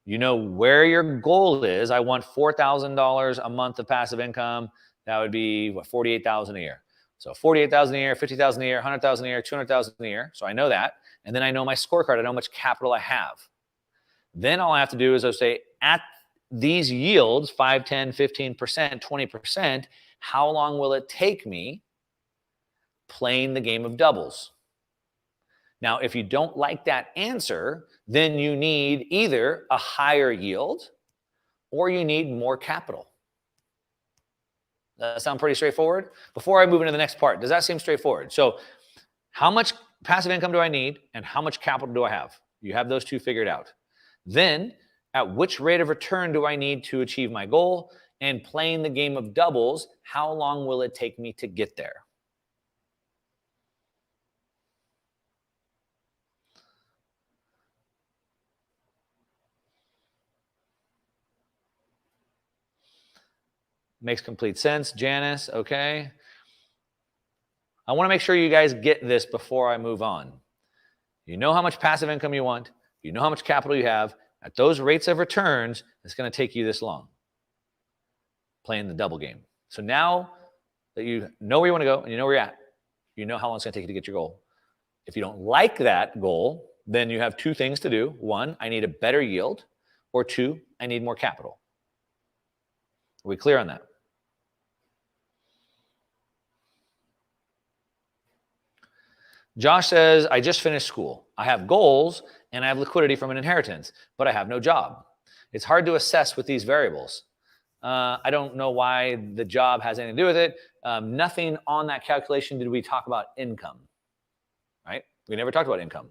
[SPEAKER 1] You know where your goal is. I want $4,000 a month of passive income. That would be what, $48,000 a year. So $48,000 a year, $50,000 a year, $100,000 a year, $200,000 a year. So I know that. And then I know my scorecard. I know how much capital I have. Then all I have to do is I'll say, at these yields, 5, 10, 15%, 20%, how long will it take me playing the game of doubles? Now, if you don't like that answer, then you need either a higher yield or you need more capital. Does that sound pretty straightforward? Before I move into the next part, does that seem straightforward? So how much passive income do I need and how much capital do I have? You have those 2 figured out. Then, at which rate of return do I need to achieve my goal? And playing the game of doubles, how long will it take me to get there? Makes complete sense. Janice, okay. I want to make sure you guys get this before I move on. You know how much passive income you want. You know how much capital you have. At those rates of returns, it's going to take you this long playing the double game. So now that you know where you want to go and you know where you're at, you know how long it's going to take you to get your goal. If you don't like that goal, then you have 2 things to do. 1, I need a better yield, or 2, I need more capital. Are we clear on that? Josh says, I just finished school. I have goals and I have liquidity from an inheritance, but I have no job. It's hard to assess with these variables. I don't know why the job has anything to do with it. Nothing on that calculation did we talk about income, right? We never talked about income.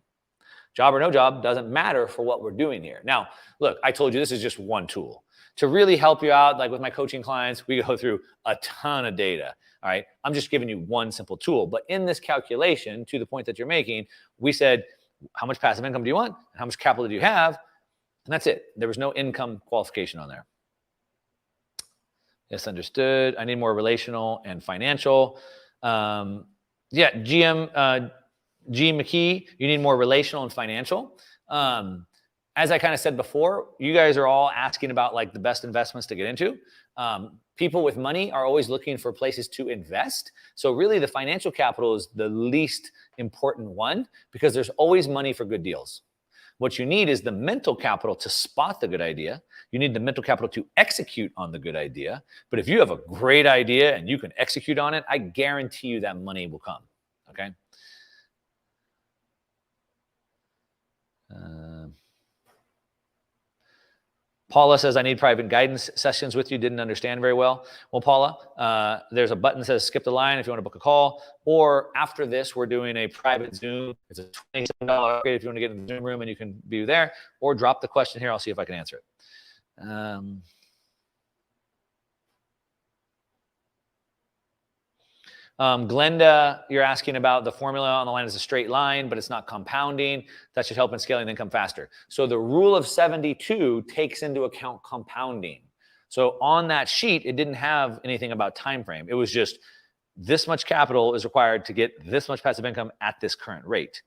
[SPEAKER 1] Job or no job doesn't matter for what we're doing here. Now, look, I told you this is just one tool. To really help you out, like with my coaching clients, we go through a ton of data. All right. I'm just giving you one simple tool. But in this calculation, to the point that you're making, we said, how much passive income do you want? And how much capital do you have? And that's it. There was no income qualification on there. Yes, understood. I need more relational and financial. Yeah, G. McKee, you need more relational and financial. As I kind of said before, you guys are all asking about like the best investments to get into. People with money are always looking for places to invest. So really the financial capital is the least important one because there's always money for good deals. What you need is the mental capital to spot the good idea. You need the mental capital to execute on the good idea. But if you have a great idea and you can execute on it, I guarantee you that money will come. Okay. Paula says, I need private guidance sessions with you. Didn't understand very well. Well, Paula, there's a button that says skip the line if you want to book a call. Or after this, we're doing a private Zoom. It's a $27 upgrade if you want to get in the Zoom room and you can be there. Or drop the question here. I'll see if I can answer it. Glenda, you're asking about the formula on the line is a straight line, but it's not compounding. That should help in scaling income faster. So the rule of 72 takes into account compounding. So on that sheet, it didn't have anything about time frame. It was just this much capital is required to get this much passive income at this current rate.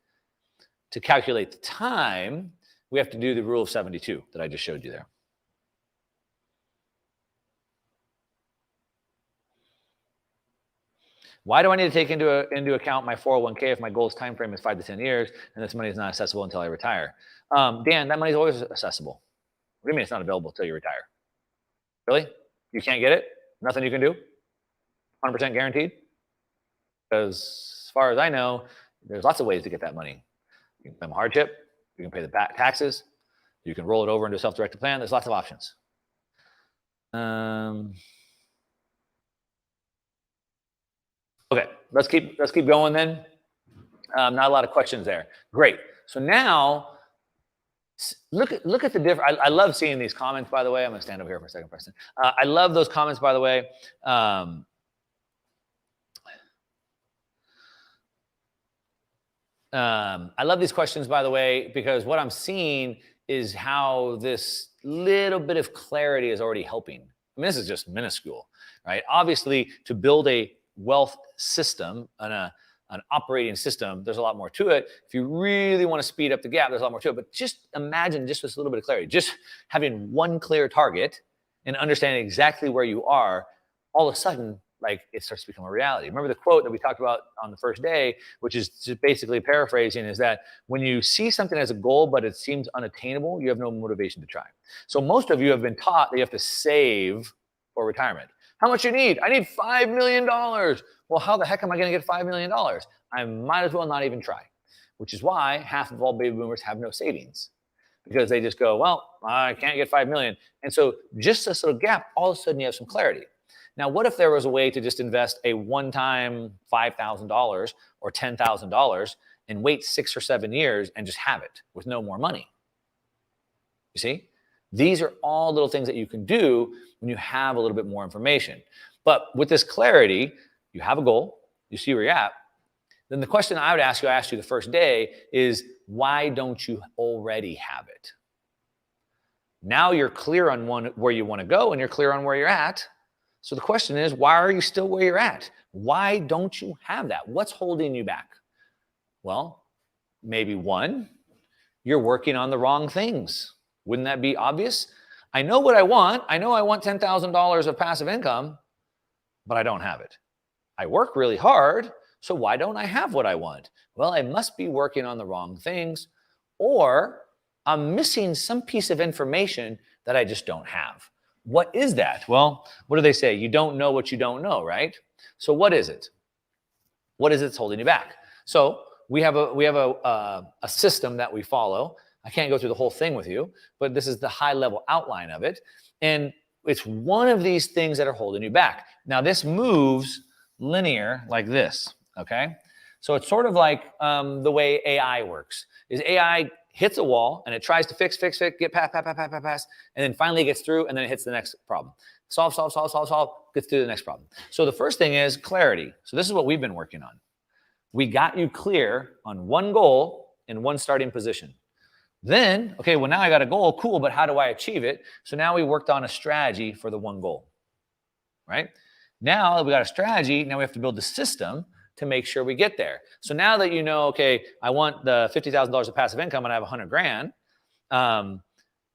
[SPEAKER 1] To calculate the time, we have to do the rule of 72 that I just showed you there. Why do I need to take into account my 401k if my goal's time frame is 5 to 10 years and this money is not accessible until I retire? Dan, that money is always accessible. What do you mean it's not available until you retire? Really? You can't get it? Nothing you can do? 100% guaranteed? Because as far as I know, there's lots of ways to get that money. You can claim a hardship. You can pay the back taxes. You can roll it over into a self-directed plan. There's lots of options. Okay, let's keep going then. Not a lot of questions there. Great. So now, look at the difference. I love seeing these comments, by the way. I'm going to stand over here for a second, Preston. I love those comments, by the way. I love these questions, by the way, because what I'm seeing is how this little bit of clarity is already helping. I mean, this is just minuscule, right? Obviously, to build a wealth system and an operating system, there's a lot more to it. If you really want to speed up the gap, there's a lot more to it. But just imagine just this little bit of clarity, just having one clear target and understanding exactly where you are, all of a sudden, like it starts to become a reality. Remember the quote that we talked about on the first day, which is just basically paraphrasing, is that when you see something as a goal, but it seems unattainable, you have no motivation to try. So most of you have been taught that you have to save for retirement. How much you need? I need $5 million. Well, how the heck am I going to get $5 million? I might as well not even try, which is why half of all baby boomers have no savings, because they just go, well, I can't get 5 million. And so just this little gap, all of a sudden you have some clarity. Now, what if there was a way to just invest a one-time $5,000 or $10,000 and wait 6 or 7 years and just have it with no more money? You see? These are all little things that you can do when you have a little bit more information. But with this clarity, you have a goal, you see where you're at. Then the question I would ask you, I asked you the first day, is why don't you already have it? Now you're clear on where you want to go and you're clear on where you're at. So the question is, why are you still where you're at? Why don't you have that? What's holding you back? Well, maybe one, you're working on the wrong things. Wouldn't that be obvious? I know what I want. I know I want $10,000 of passive income, but I don't have it. I work really hard, so why don't I have what I want? Well, I must be working on the wrong things, or I'm missing some piece of information that I just don't have. What is that? Well, what do they say? You don't know what you don't know, right? So what is it? What is it that's holding you back? So we have a system that we follow. I can't go through the whole thing with you, but this is the high level outline of it. And it's one of these things that are holding you back. Now this moves linear like this, okay? So it's sort of like the way AI works. Is AI hits a wall and it tries to fix, get past, and then finally it gets through and then it hits the next problem. Solve, gets through the next problem. So the first thing is clarity. So this is what we've been working on. We got you clear on one goal in one starting position. Then, okay, well now I got a goal, cool, but how do I achieve it? So now we worked on a strategy for the one goal, right? Now that we got a strategy, now we have to build the system to make sure we get there. So now that you know, okay, I want the $50,000 of passive income and I have 100 grand,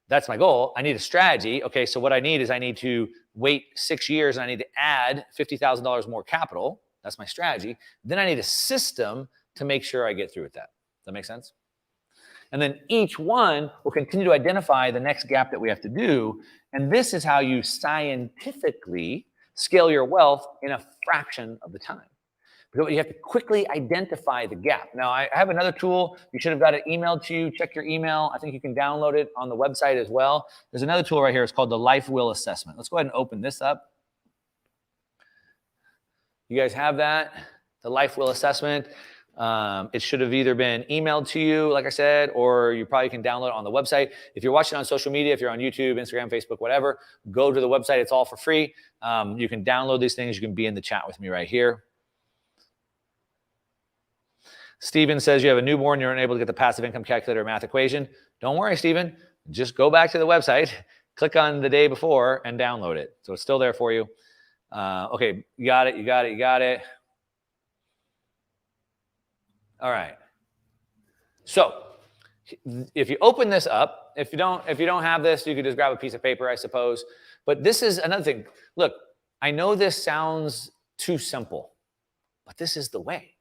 [SPEAKER 1] that's my goal. I need a strategy. Okay, so what I need is I need to wait 6 years and I need to add $50,000 more capital. That's my strategy. Then I need a system to make sure I get through with that. Does that make sense? And then each one will continue to identify the next gap that we have to do. And this is how you scientifically scale your wealth in a fraction of the time. Because you have to quickly identify the gap. Now, I have another tool. You should have got it emailed to you. Check your email. I think you can download it on the website as well. There's another tool right here. It's called the Life Will Assessment. Let's go ahead and open this up. You guys have that? The Life Will Assessment. It should have either been emailed to you, like I said, or you probably can download it on the website. If you're watching on social media, if you're on YouTube, Instagram, Facebook, whatever, go to the website. It's all for free. You can download these things. You can be in the chat with me right here. Steven says you have a newborn, you're unable to get the passive income calculator math equation. Don't worry, Steven. Just go back to the website, click on the day before, and download it. So it's still there for you. Okay, you got it. All right. So if you open this up, if you don't have this, you could just grab a piece of paper, I suppose. But this is another thing. Look, I know this sounds too simple. but this is the way.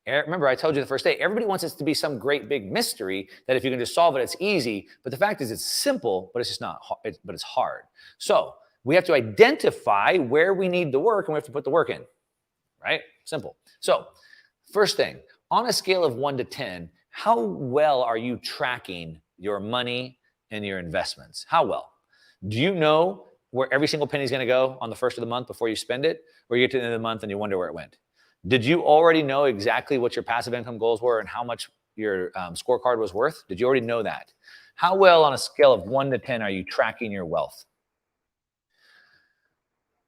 [SPEAKER 1] Remember, I told you the first day, everybody wants it to be some great big mystery that if you can just solve it, it's easy. But the fact is it's simple, but it's just not, but it's hard. So we have to identify where we need the work and we have to put the work in, right? Simple. So first thing, on a scale of 1 to 10, how well are you tracking your money and your investments? How well? Do you know where every single penny is going to go on the first of the month before you spend it? Or you get to the end of the month and you wonder where it went? Did you already know exactly what your passive income goals were and how much your scorecard was worth? Did you already know that? How well on a scale of 1 to 10 are you tracking your wealth?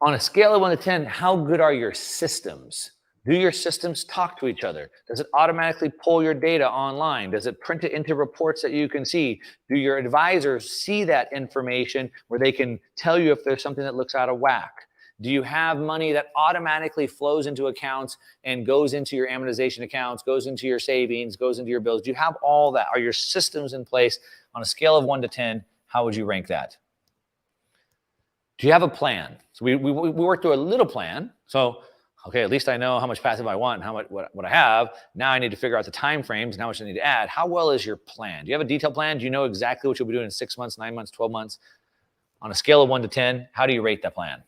[SPEAKER 1] On a scale of 1 to 10, how good are your systems? Do your systems talk to each other? Does it automatically pull your data online? Does it print it into reports that you can see? Do your advisors see that information where they can tell you if there's something that looks out of whack? Do you have money that automatically flows into accounts and goes into your amortization accounts, goes into your savings, goes into your bills? Do you have all that? Are your systems in place? On a scale of 1 to 10, how would you rank that? Do you have a plan? So we worked through a little plan. So, okay, at least I know how much passive I want and how much what I have. Now I need to figure out the time frames and how much I need to add. How well is your plan? Do you have a detailed plan? Do you know exactly what you'll be doing in 6 months, 9 months, 12 months? On a scale of 1 to 10, how do you rate that plan?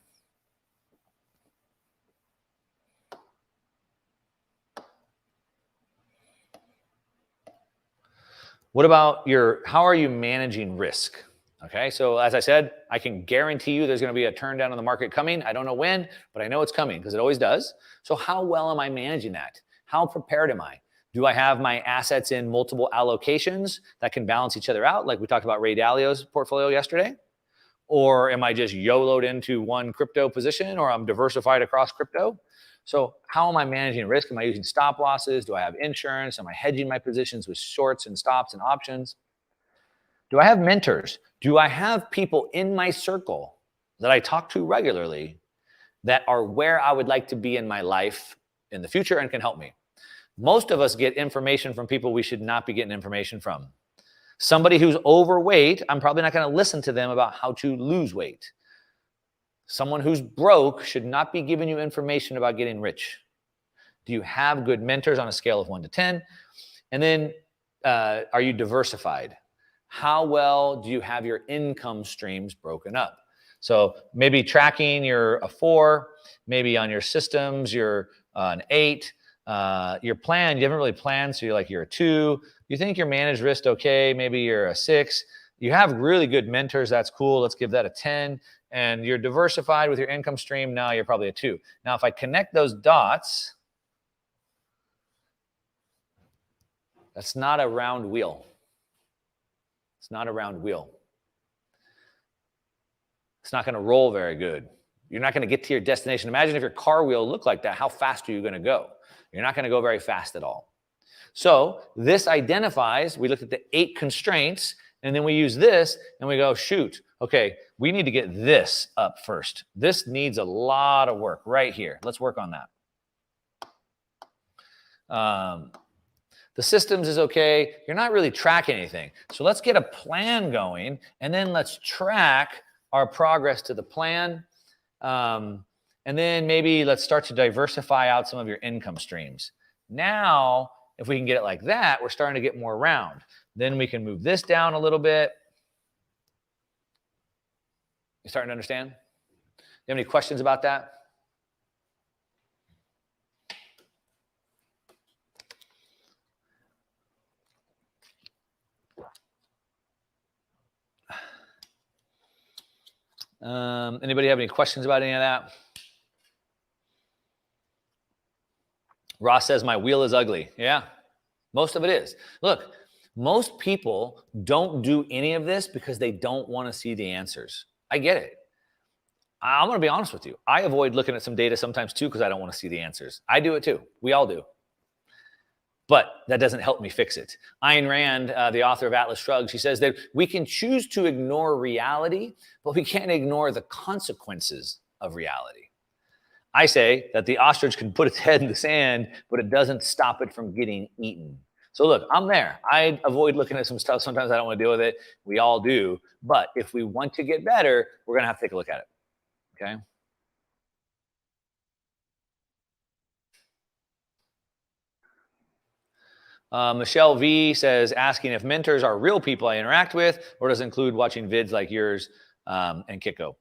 [SPEAKER 1] What about how are you managing risk? Okay, so as I said, I can guarantee you there's going to be a turn down on the market coming. I don't know when, but I know it's coming because it always does. So how well am I managing that? How prepared am I? Do I have my assets in multiple allocations that can balance each other out, like we talked about Ray Dalio's portfolio yesterday? Or am I just YOLO'd into one crypto position, or I'm diversified across crypto? So how am I managing risk? Am I using stop losses? Do I have insurance? Am I hedging my positions with shorts and stops and options? Do I have mentors? Do I have people in my circle that I talk to regularly that are where I would like to be in my life in the future and can help me? Most of us get information from people we should not be getting information from. Somebody who's overweight, I'm probably not going to listen to them about how to lose weight. Someone who's broke should not be giving you information about getting rich. Do you have good mentors on a scale of 1 to 10? And then are you diversified? How well do you have your income streams broken up? So maybe tracking, you're a 4. Maybe on your systems, you're an 8. Your plan, you haven't really planned, so you're a 2. You think you're managed risk okay, maybe you're a 6. You have really good mentors, that's cool. Let's give that a 10. And you're diversified with your income stream, now you're probably a 2. Now, if I connect those dots, that's not a round wheel. It's not a round wheel. It's not going to roll very good. You're not going to get to your destination. Imagine if your car wheel looked like that, how fast are you going to go? You're not going to go very fast at all. So this identifies, we looked at the 8 constraints, and then we use this and we go, shoot, okay, we need to get this up first. This needs a lot of work right here. Let's work on that. The systems is okay. You're not really tracking anything. So let's get a plan going, and then let's track our progress to the plan. And then maybe let's start to diversify out some of your income streams. Now, if we can get it like that, we're starting to get more round. Then we can move this down a little bit. You starting to understand? You have any questions about that? Anybody have any questions about any of that? Ross says, my wheel is ugly. Yeah, most of it is. Look, most people don't do any of this because they don't want to see the answers. I get it. I'm going to be honest with you. I avoid looking at some data sometimes too because I don't want to see the answers. I do it too. We all do. But that doesn't help me fix it. Ayn Rand, the author of Atlas Shrugged, she says that we can choose to ignore reality, but we can't ignore the consequences of reality. I say that the ostrich can put its head in the sand, but it doesn't stop it from getting eaten. So look, I'm there. I avoid looking at some stuff. Sometimes I don't want to deal with it. We all do. But if we want to get better, we're going to have to take a look at it. Okay? Michelle V says, asking if mentors are real people I interact with, or does it include watching vids like yours and Kiko?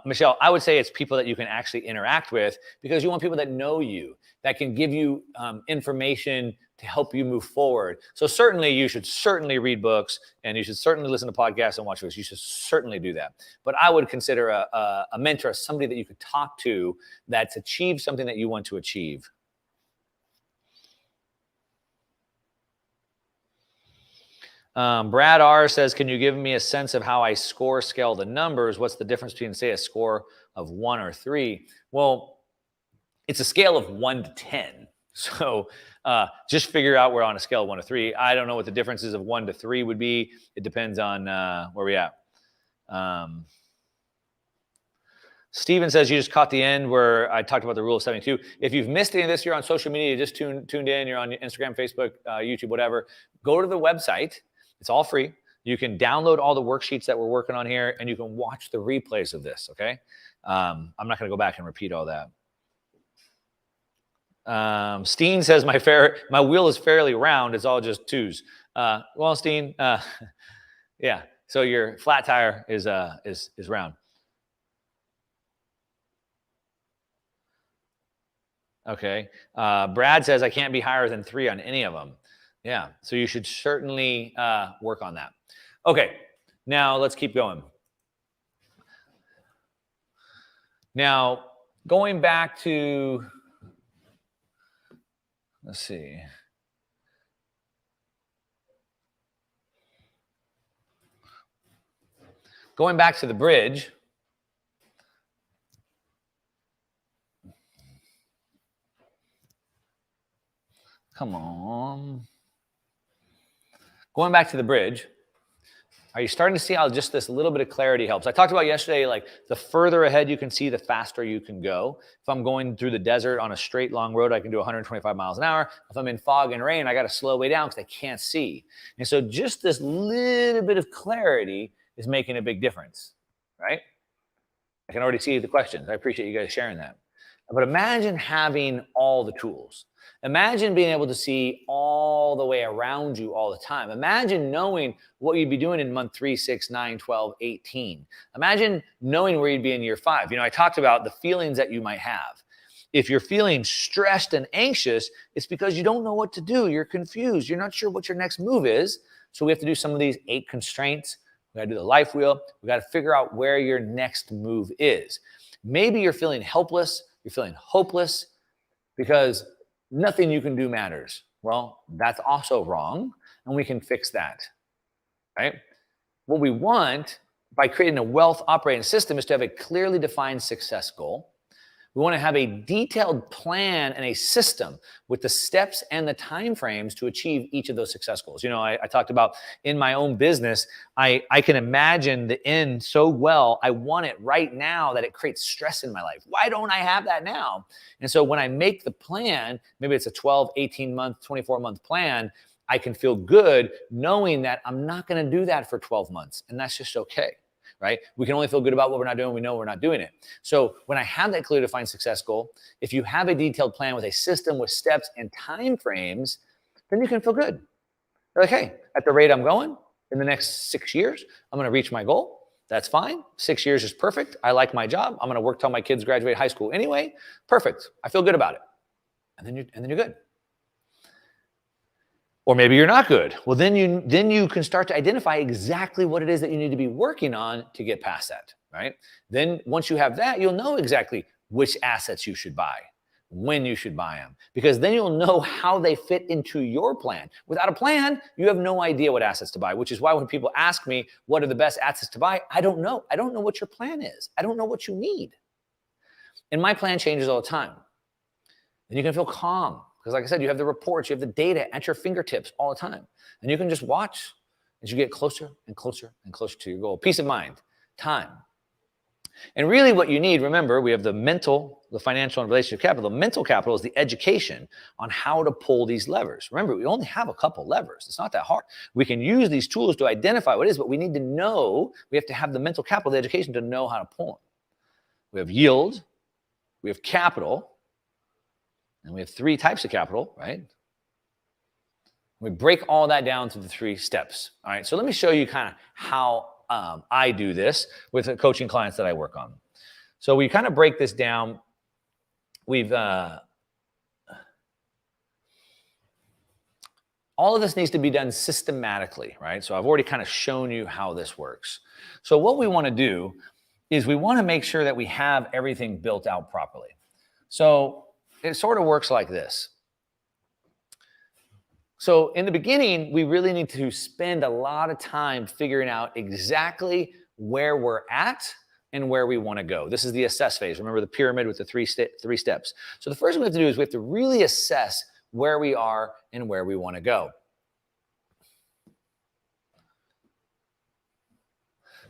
[SPEAKER 1] Michelle, I would say it's people that you can actually interact with, because you want people that know you, that can give you information to help you move forward. So certainly you should certainly read books, and you should certainly listen to podcasts and watch videos. You should certainly do that. But I would consider a mentor somebody that you could talk to that's achieved something that you want to achieve. Brad R says, can you give me a sense of how I score scale the numbers? What's the difference between, say, a score of 1 or 3? Well, it's a scale of 1 to 10. So just figure out we're on a scale of 1 to 3. I don't know what the differences of 1 to 3 would be. It depends on where we're at. Steven says, you just caught the end where I talked about the rule of 72. If you've missed any of this, you're on social media, you just tuned in, you're on Instagram, Facebook, YouTube, whatever, go to the website. It's all free. You can download all the worksheets that we're working on here, and you can watch the replays of this, okay? I'm not going to go back and repeat all that. Steen says, my wheel is fairly round. It's all just 2s. Well, Steen, yeah. So your flat tire is round. Okay. Brad says, I can't be higher than 3 on any of them. Yeah. So you should certainly work on that. Okay. Now let's keep going. Now, going back to, let's see. Going back to the bridge. Come on. Going back to the bridge, are you starting to see how just this little bit of clarity helps? I talked about yesterday, like the further ahead you can see, the faster you can go. If I'm going through the desert on a straight long road, I can do 125 miles an hour. If I'm in fog and rain, I got to slow way down because I can't see. And so just this little bit of clarity is making a big difference, right? I can already see the questions. I appreciate you guys sharing that. But imagine having all the tools. Imagine being able to see all the way around you all the time. Imagine knowing what you'd be doing in month 3, 6, 9, 12, 18. Imagine knowing where you'd be in year 5. You know, I talked about the feelings that you might have. If you're feeling stressed and anxious, it's because you don't know what to do. You're confused. You're not sure what your next move is. So we have to do some of these 8 constraints. We got to do the life wheel. We got to figure out where your next move is. Maybe you're feeling helpless. You're feeling hopeless because nothing you can do matters. Well, that's also wrong, and we can fix that, right? What we want by creating a wealth operating system is to have a clearly defined success goal. We want to have a detailed plan and a system with the steps and the time frames to achieve each of those success goals. You know, I talked about in my own business, I can imagine the end so well. I want it right now that it creates stress in my life. Why don't I have that now? And so when I make the plan, maybe it's a 12, 18 month, 24 month plan, I can feel good knowing that I'm not going to do that for 12 months. And that's just okay. Right? We can only feel good about what we're not doing. We know we're not doing it. So when I have that clearly defined success goal, if you have a detailed plan with a system with steps and time frames, then you can feel good. You're like, hey, at the rate I'm going in the next 6 years, I'm going to reach my goal. That's fine. 6 years is perfect. I like my job. I'm going to work till my kids graduate high school anyway. Perfect. I feel good about it. And then you're good. Or maybe you're not good. Well, then you can start to identify exactly what it is that you need to be working on to get past that, right? Then once you have that, you'll know exactly which assets you should buy, when you should buy them, because then you'll know how they fit into your plan. Without a plan, you have no idea what assets to buy, which is why when people ask me, what are the best assets to buy? I don't know. I don't know what your plan is. I don't know what you need. And my plan changes all the time. And you can feel calm. Because like I said, you have the reports, you have the data at your fingertips all the time. And you can just watch as you get closer and closer and closer to your goal. Peace of mind, time. And really what you need, remember, we have the mental, the financial and relationship capital. The mental capital is the education on how to pull these levers. Remember, we only have a couple levers. It's not that hard. We can use these tools to identify what it is, but we need to know, we have to have the mental capital, the education to know how to pull them. We have yield, we have capital, and we have 3 types of capital, right? We break all that down to the 3 steps. All right. So let me show you kind of how I do this with the coaching clients that I work on. So we kind of break this down. We've all of this needs to be done systematically, right? So I've already kind of shown you how this works. So what we want to do is we want to make sure that we have everything built out properly. So it sort of works like this. So in the beginning, we really need to spend a lot of time figuring out exactly where we're at and where we want to go. This is the assess phase. Remember the pyramid with the three steps. So the first thing we have to do is we have to really assess where we are and where we want to go.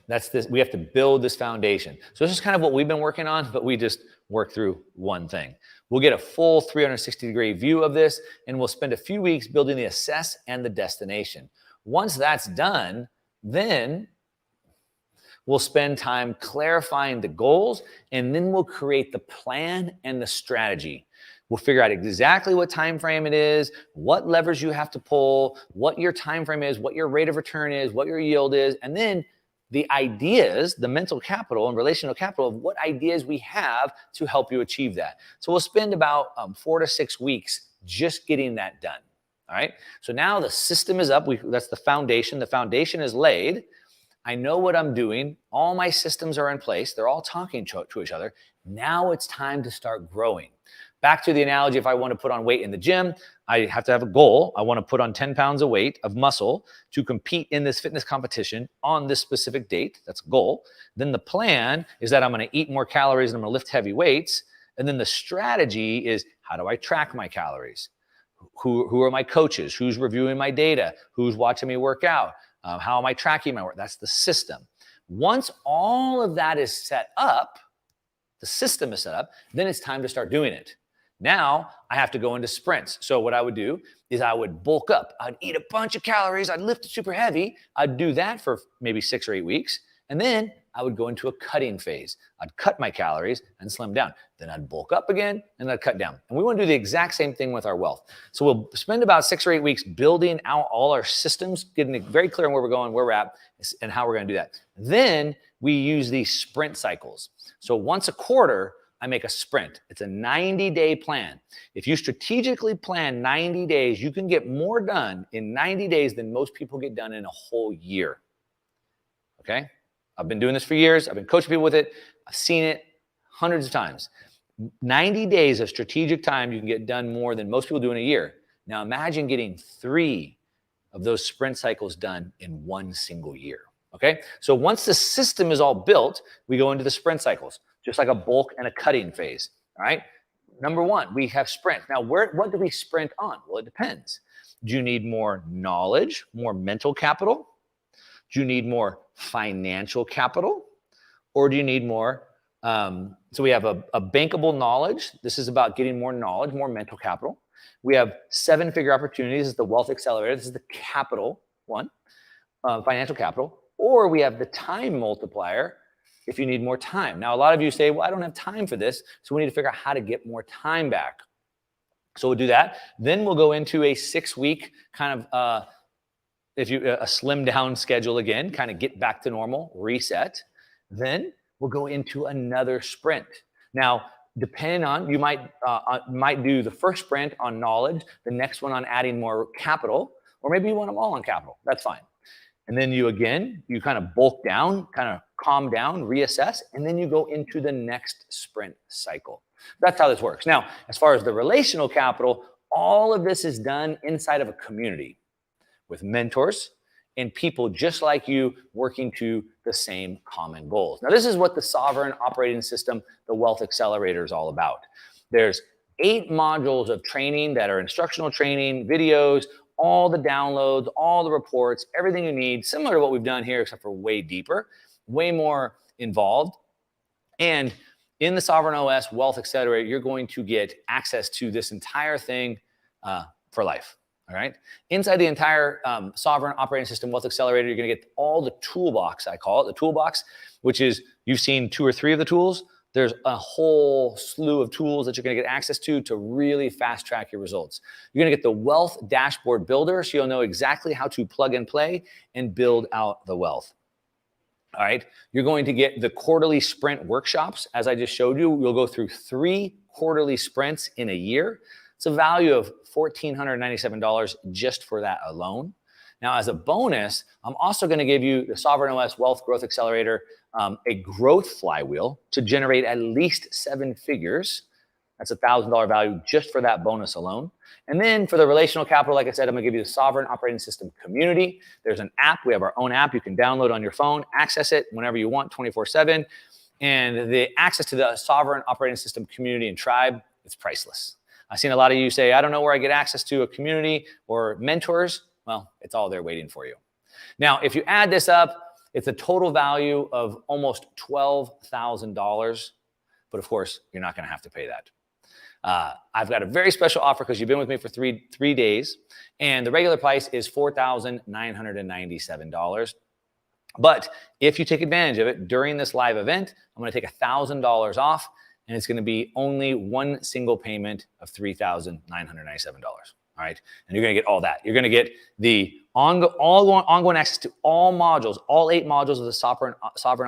[SPEAKER 1] That's this. We have to build this foundation. So this is kind of what we've been working on, but we just work through one thing. We'll get a full 360-degree view of this, and we'll spend a few weeks building the assess and the destination. Once that's done, then we'll spend time clarifying the goals, and then we'll create the plan and the strategy. We'll figure out exactly what time frame it is, what levers you have to pull, what your time frame is, what your rate of return is, what your yield is, and then the ideas, the mental capital and relational capital of what ideas we have to help you achieve that. So we'll spend about 4 to 6 weeks just getting that done. All right. So now the system is up. That's the foundation. The foundation is laid. I know what I'm doing. All my systems are in place. They're all talking to each other. Now it's time to start growing. Back to the analogy, if I want to put on weight in the gym, I have to have a goal. I want to put on 10 pounds of weight of muscle to compete in this fitness competition on this specific date. That's a goal. Then the plan is that I'm going to eat more calories and I'm going to lift heavy weights. And then the strategy is, how do I track my calories? Who are my coaches? Who's reviewing my data? Who's watching me work out? How am I tracking my work? That's the system. Once all of that is set up, the system is set up, then it's time to start doing it. Now I have to go into sprints. So what I would do is I would bulk up. I'd eat a bunch of calories. I'd lift super heavy. I'd do that for maybe 6 or 8 weeks. And then I would go into a cutting phase. I'd cut my calories and slim down. Then I'd bulk up again and I'd cut down. And we want to do the exact same thing with our wealth. So we'll spend about 6 or 8 weeks building out all our systems, getting very clear on where we're going, where we're at, and how we're going to do that. Then we use these sprint cycles. So once a quarter, I make a sprint. It's a 90-day plan. If you strategically plan 90 days, you can get more done in 90 days than most people get done in a whole year. Okay? I've been doing this for years. I've been coaching people with it. I've seen it hundreds of times. 90 days of strategic time, you can get done more than most people do in a year. Now imagine getting 3 of those sprint cycles done in 1 single year. Okay? So once the system is all built, we go into the sprint cycles, just like a bulk and a cutting phase. All right? Number 1, we have sprint. Now, what do we sprint on? Well, it depends. Do you need more knowledge, more mental capital? Do you need more financial capital? Or do you need more? So we have a bankable knowledge. This is about getting more knowledge, more mental capital. We have 7-figure opportunities. This is the wealth accelerator. This is the capital one, financial capital. Or we have the time multiplier if you need more time. Now, a lot of you say, well, I don't have time for this, so we need to figure out how to get more time back. So we'll do that. Then we'll go into a 6-week kind of, a slim down schedule again, kind of get back to normal, reset. Then we'll go into another sprint. Now, depending on, you might do the first sprint on knowledge, the next one on adding more capital, or maybe you want them all on capital. That's fine. And then you kind of bulk down, kind of calm down, reassess, and then you go into the next sprint cycle. That's how this works. Now, as far as the relational capital, all of this is done inside of a community with mentors and people just like you working to the same common goals. Now, this is what the Sovereign Operating System, the Wealth Accelerator, is all about. There's 8 modules of training that are instructional training, videos, all the downloads, all the reports, everything you need, similar to what we've done here, except for way deeper, way more involved. And in the Sovereign OS Wealth Accelerator, you're going to get access to this entire thing for life. All right. Inside the entire Sovereign Operating System Wealth Accelerator, you're going to get all the toolbox, I call it, the toolbox, which is, you've seen 2 or 3 of the tools. There's a whole slew of tools that you're going to get access to really fast track your results. You're going to get the Wealth Dashboard Builder, so you'll know exactly how to plug and play and build out the wealth. All right. You're going to get the quarterly sprint workshops. As I just showed you, you'll go through 3 quarterly sprints in a year. It's a value of $1,497 just for that alone. Now, as a bonus, I'm also going to give you the Sovereign OS Wealth Growth Accelerator, a growth flywheel to generate at least 7 figures. That's a $1,000 value just for that bonus alone. And then for the relational capital, like I said, I'm going to give you the Sovereign Operating System Community. There's an app. We have our own app you can download on your phone, access it whenever you want, 24/7. And the access to the Sovereign Operating System Community and Tribe, it's priceless. I've seen a lot of you say, I don't know where I get access to a community or mentors. Well, it's all there waiting for you. Now, if you add this up, it's a total value of almost $12,000. But of course, you're not going to have to pay that. I've got a very special offer because you've been with me for three days. And the regular price is $4,997. But if you take advantage of it during this live event, I'm going to take $1,000 off. And it's going to be only one single payment of $3,997. All right. And you're going to get all that. You're going to get the ongoing access to all modules, all 8 modules of the Sovereign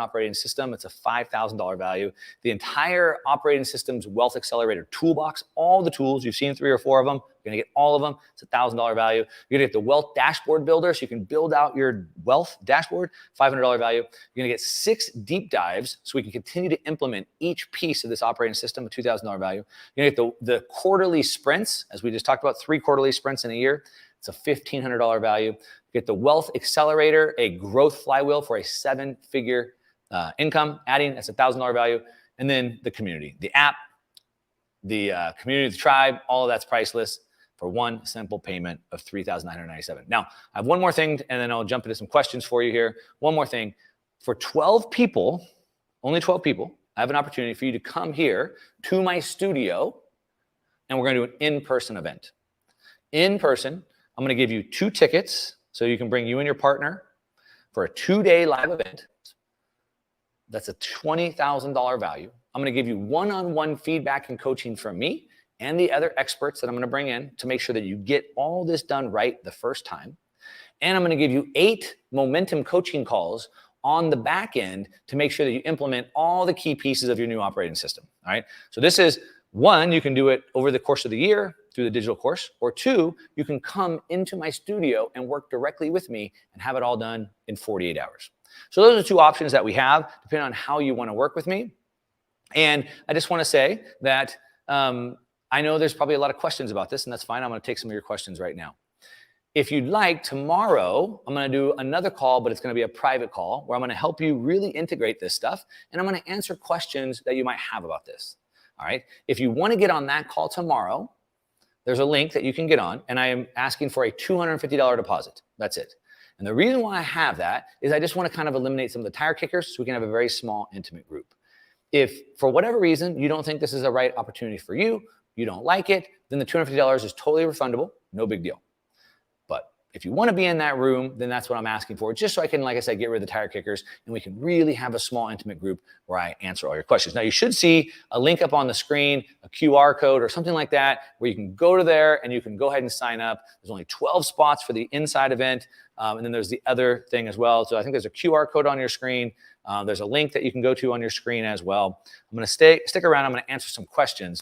[SPEAKER 1] Operating System. It's a $5,000 value. The entire operating system's Wealth Accelerator toolbox, all the tools, you've seen 3 or 4 of them. You're going to get all of them. It's a $1,000 value. You're going to get the Wealth Dashboard Builder so you can build out your wealth dashboard, $500 value. You're going to get 6 deep dives so we can continue to implement each piece of this operating system, a $2,000 value. You're going to get the quarterly sprints, as we just talked about, 3 quarterly sprints in a year. It's a $1,500 value. You get the Wealth Accelerator, a growth flywheel for a 7-figure income. Adding, that's a $1,000 value. And then the community, the app, the community, the tribe, all of that's priceless for one simple payment of $3,997. Now, I have one more thing, and then I'll jump into some questions for you here. One more thing. For 12 people, only 12 people, I have an opportunity for you to come here to my studio, and we're going to do an in-person event. In person, I'm going to give you 2 tickets so you can bring you and your partner for a 2-day live event. That's a $20,000 value. I'm going to give you one-on-one feedback and coaching from me and the other experts that I'm going to bring in to make sure that you get all this done right the first time. And I'm going to give you 8 momentum coaching calls on the back end to make sure that you implement all the key pieces of your new operating system. All right. So this is 1, you can do it over the course of the year through the digital course, or 2, you can come into my studio and work directly with me and have it all done in 48 hours. So those are 2 options that we have, depending on how you want to work with me. And I just want to say that I know there's probably a lot of questions about this, and that's fine. I'm going to take some of your questions right now. If you'd like, tomorrow, I'm going to do another call, but it's going to be a private call where I'm going to help you really integrate this stuff, and I'm going to answer questions that you might have about this. All right. If you want to get on that call tomorrow, there's a link that you can get on, and I am asking for a $250 deposit. That's it. And the reason why I have that is I just want to kind of eliminate some of the tire kickers so we can have a very small, intimate group. If for whatever reason you don't think this is the right opportunity for you, you don't like it, then the $250 is totally refundable. No big deal. But if you want to be in that room, then that's what I'm asking for, just so I can, like I said, get rid of the tire kickers and we can really have a small, intimate group where I answer all your questions. Now, you should see a link up on the screen, a QR code or something like that, where you can go to there and you can go ahead and sign up. There's only 12 spots for the inside event. And then there's the other thing as well. So I think there's a QR code on your screen. There's a link that you can go to on your screen as well. I'm going to stick around. I'm going to answer some questions.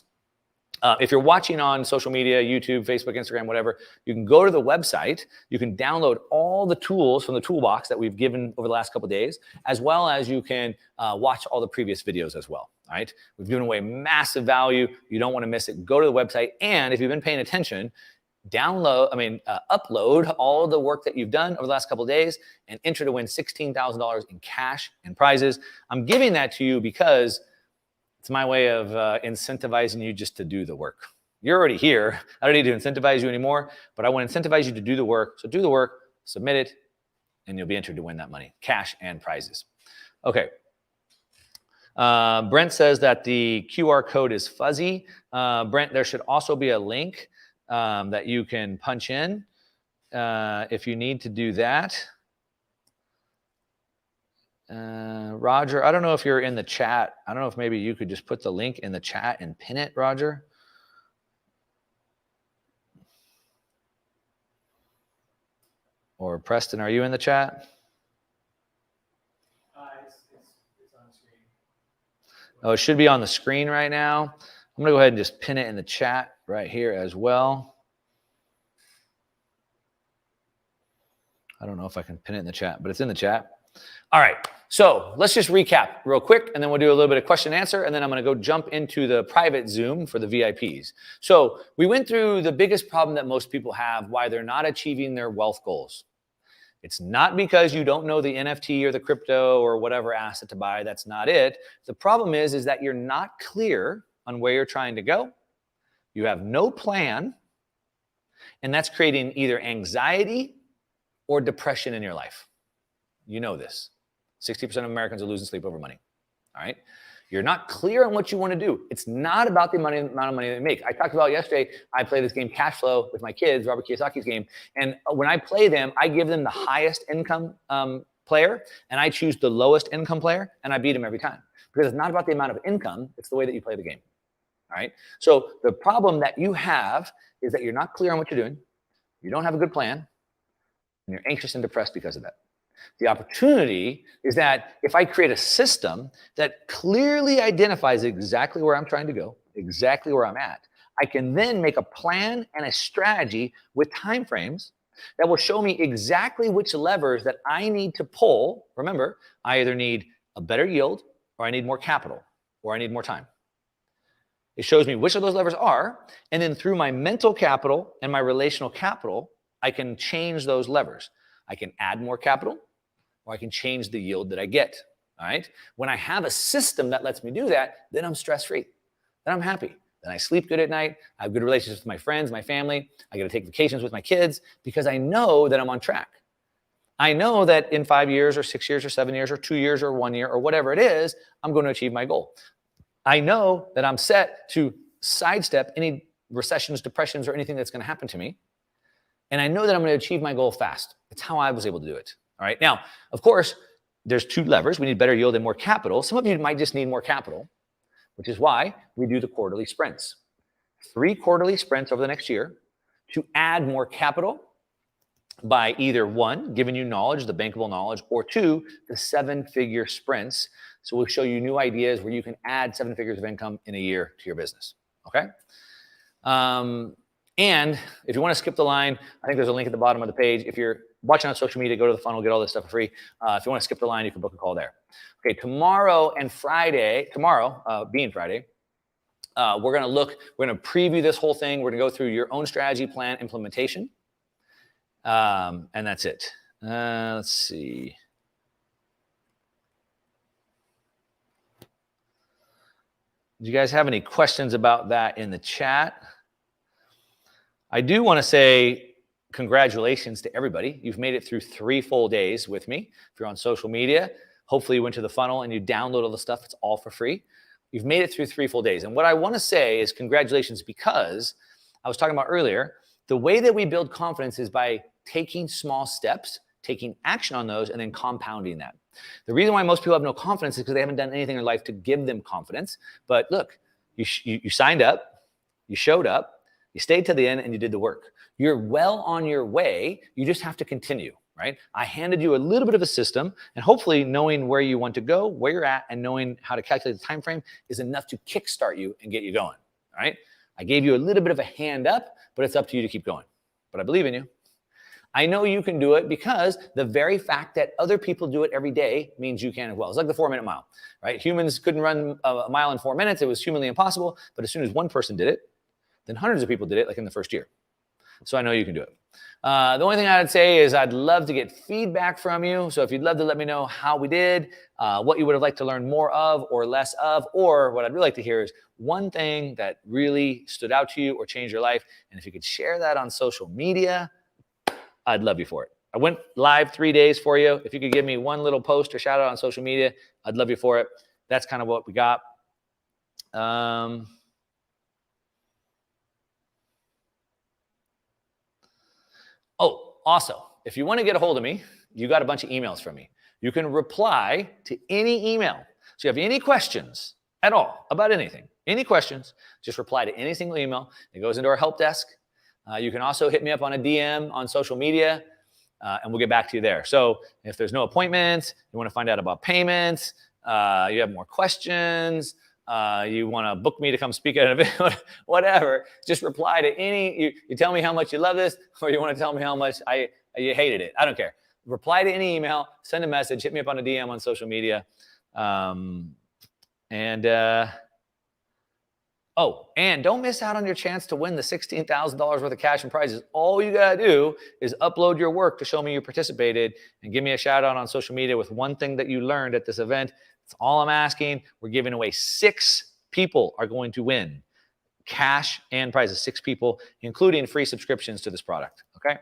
[SPEAKER 1] If you're watching on social media, YouTube, Facebook, Instagram, whatever, you can go to the website. You can download all the tools from the toolbox that we've given over the last couple of days, as well as you can watch all the previous videos as well. All right. We've given away massive value. You don't want to miss it. Go to the website. And if you've been paying attention, upload all the work that you've done over the last couple of days and enter to win $16,000 in cash and prizes. I'm giving that to you because it's my way of incentivizing you just to do the work. You're already here. I don't need to incentivize you anymore, but I want to incentivize you to do the work. So do the work, submit it, and you'll be entered to win that money, cash and prizes. Okay. Brent says that the QR code is fuzzy. Brent, there should also be a link that you can punch in if you need to do that. Roger, I don't know if you're in the chat. I don't know if maybe you could just put the link in the chat and pin it, Roger. Or Preston, are you in the chat?
[SPEAKER 2] It's on screen.
[SPEAKER 1] Oh, it should be on the screen right now. I'm going to go ahead and just pin it in the chat right here as well. I don't know if I can pin it in the chat, but it's in the chat. All right, so let's just recap real quick, and then we'll do a little bit of question and answer, and then I'm going to go jump into the private Zoom for the VIPs. So we went through the biggest problem that most people have, why they're not achieving their wealth goals. It's not because you don't know the NFT or the crypto or whatever asset to buy. That's not it. The problem is that you're not clear on where you're trying to go. You have no plan, and that's creating either anxiety or depression in your life. You know this. 60% of Americans are losing sleep over money. All right. You're not clear on what you want to do. It's not about the amount of money they make. I talked about yesterday, I play this game Cash Flow with my kids, Robert Kiyosaki's game. And when I play them, I give them the highest income player, and I choose the lowest income player, and I beat them every time. Because it's not about the amount of income, it's the way that you play the game. All right. So the problem that you have is that you're not clear on what you're doing. You don't have a good plan, and you're anxious and depressed because of that. The opportunity is that if I create a system that clearly identifies exactly where I'm trying to go, exactly where I'm at, I can then make a plan and a strategy with timeframes that will show me exactly which levers that I need to pull. Remember, I either need a better yield, or I need more capital, or I need more time. It shows me which of those levers are, and then through my mental capital and my relational capital, I can change those levers. I can add more capital, or I can change the yield that I get. All right. When I have a system that lets me do that, then I'm stress-free. Then I'm happy. Then I sleep good at night. I have good relationships with my friends, my family. I get to take vacations with my kids because I know that I'm on track. I know that in 5 years or 6 years or 7 years or 2 years or 1 year or whatever it is, I'm going to achieve my goal. I know that I'm set to sidestep any recessions, depressions, or anything that's going to happen to me. And I know that I'm going to achieve my goal fast. That's how I was able to do it. All right. Now, of course, there's two levers. We need better yield and more capital. Some of you might just need more capital, which is why we do the quarterly sprints. 3 quarterly sprints over the next year to add more capital by either 1, giving you knowledge, the bankable knowledge, or 2, the 7-figure sprints. So we'll show you new ideas where you can add 7 figures of income in a year to your business. Okay. And if you want to skip the line, I think there's a link at the bottom of the page. If you're watching on social media, go to the funnel, get all this stuff for free. If you want to skip the line, you can book a call there. Okay, tomorrow and Friday, being Friday, we're going to preview this whole thing. We're going to go through your own strategy plan implementation. And that's it. Let's see. Do you guys have any questions about that in the chat? I do want to say congratulations to everybody. You've made it through 3 full days with me. If you're on social media, hopefully you went to the funnel and you download all the stuff. It's all for free. You've made it through 3 full days. And what I want to say is congratulations, because I was talking about earlier, the way that we build confidence is by taking small steps, taking action on those, and then compounding that. The reason why most people have no confidence is because they haven't done anything in their life to give them confidence. But look, you signed up, you showed up, you stayed to the end, and you did the work. You're well on your way. You just have to continue, right? I handed you a little bit of a system, and hopefully knowing where you want to go, where you're at, and knowing how to calculate the time frame is enough to kickstart you and get you going, all right? I gave you a little bit of a hand up, but it's up to you to keep going. But I believe in you. I know you can do it because the very fact that other people do it every day means you can as well. It's like the 4-minute mile, right? Humans couldn't run a mile in 4 minutes. It was humanly impossible. But as soon as one person did it, then hundreds of people did it, like in the first year. So I know you can do it. The only thing I'd say is I'd love to get feedback from you. So if you'd love to let me know how we did, what you would have liked to learn more of or less of, or what I'd really like to hear is one thing that really stood out to you or changed your life. And if you could share that on social media, I'd love you for it. I went live 3 days for you. If you could give me one little post or shout out on social media, I'd love you for it. That's kind of what we got. Oh, also, if you want to get a hold of me, you got a bunch of emails from me. You can reply to any email. So if you have any questions at all about anything, any questions, just reply to any single email. It goes into our help desk. You can also hit me up on a DM on social media, and we'll get back to you there. So if there's no appointments, you want to find out about payments, you have more questions, you want to book me to come speak at an event, whatever, just reply to any, you tell me how much you love this, or you want to tell me how much you hated it. I don't care. Reply to any email, send a message, hit me up on a DM on social media. And don't miss out on your chance to win the $16,000 worth of cash and prizes. All you got to do is upload your work to show me you participated and give me a shout out on social media with one thing that you learned at this event. That's all I'm asking. We're giving away 6 people are going to win cash and prizes, 6 people, including free subscriptions to this product. Okay.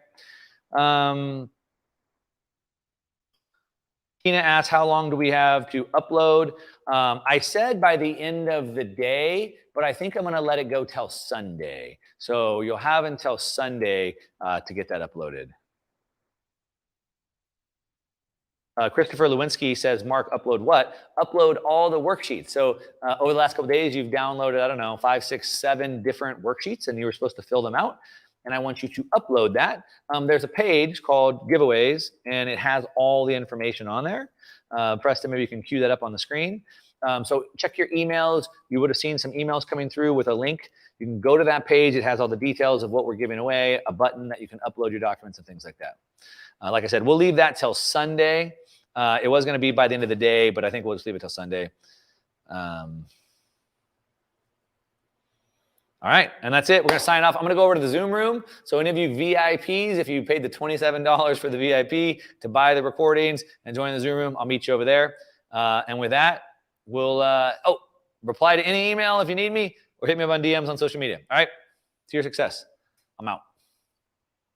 [SPEAKER 1] Tina asks, how long do we have to upload? I said by the end of the day, but I think I'm going to let it go till Sunday. So you'll have until Sunday to get that uploaded. Christopher Lewinsky says, Mark, upload what? Upload all the worksheets. So over the last couple of days, you've downloaded, I don't know, 5, 6, 7 different worksheets, and you were supposed to fill them out. And I want you to upload that. There's a page called giveaways, and it has all the information on there. Preston, maybe you can cue that up on the screen. So check your emails. You would have seen some emails coming through with a link. You can go to that page. It has all the details of what we're giving away, a button that you can upload your documents and things like that. Like I said, we'll leave that till Sunday. It was going to be by the end of the day, but I think we'll just leave it till Sunday. All right, and that's it. We're going to sign off. I'm going to go over to the Zoom room. So any of you VIPs, if you paid the $27 for the VIP to buy the recordings and join the Zoom room, I'll meet you over there. And with that, we'll reply to any email if you need me, or hit me up on DMs on social media. All right, to your success. I'm out.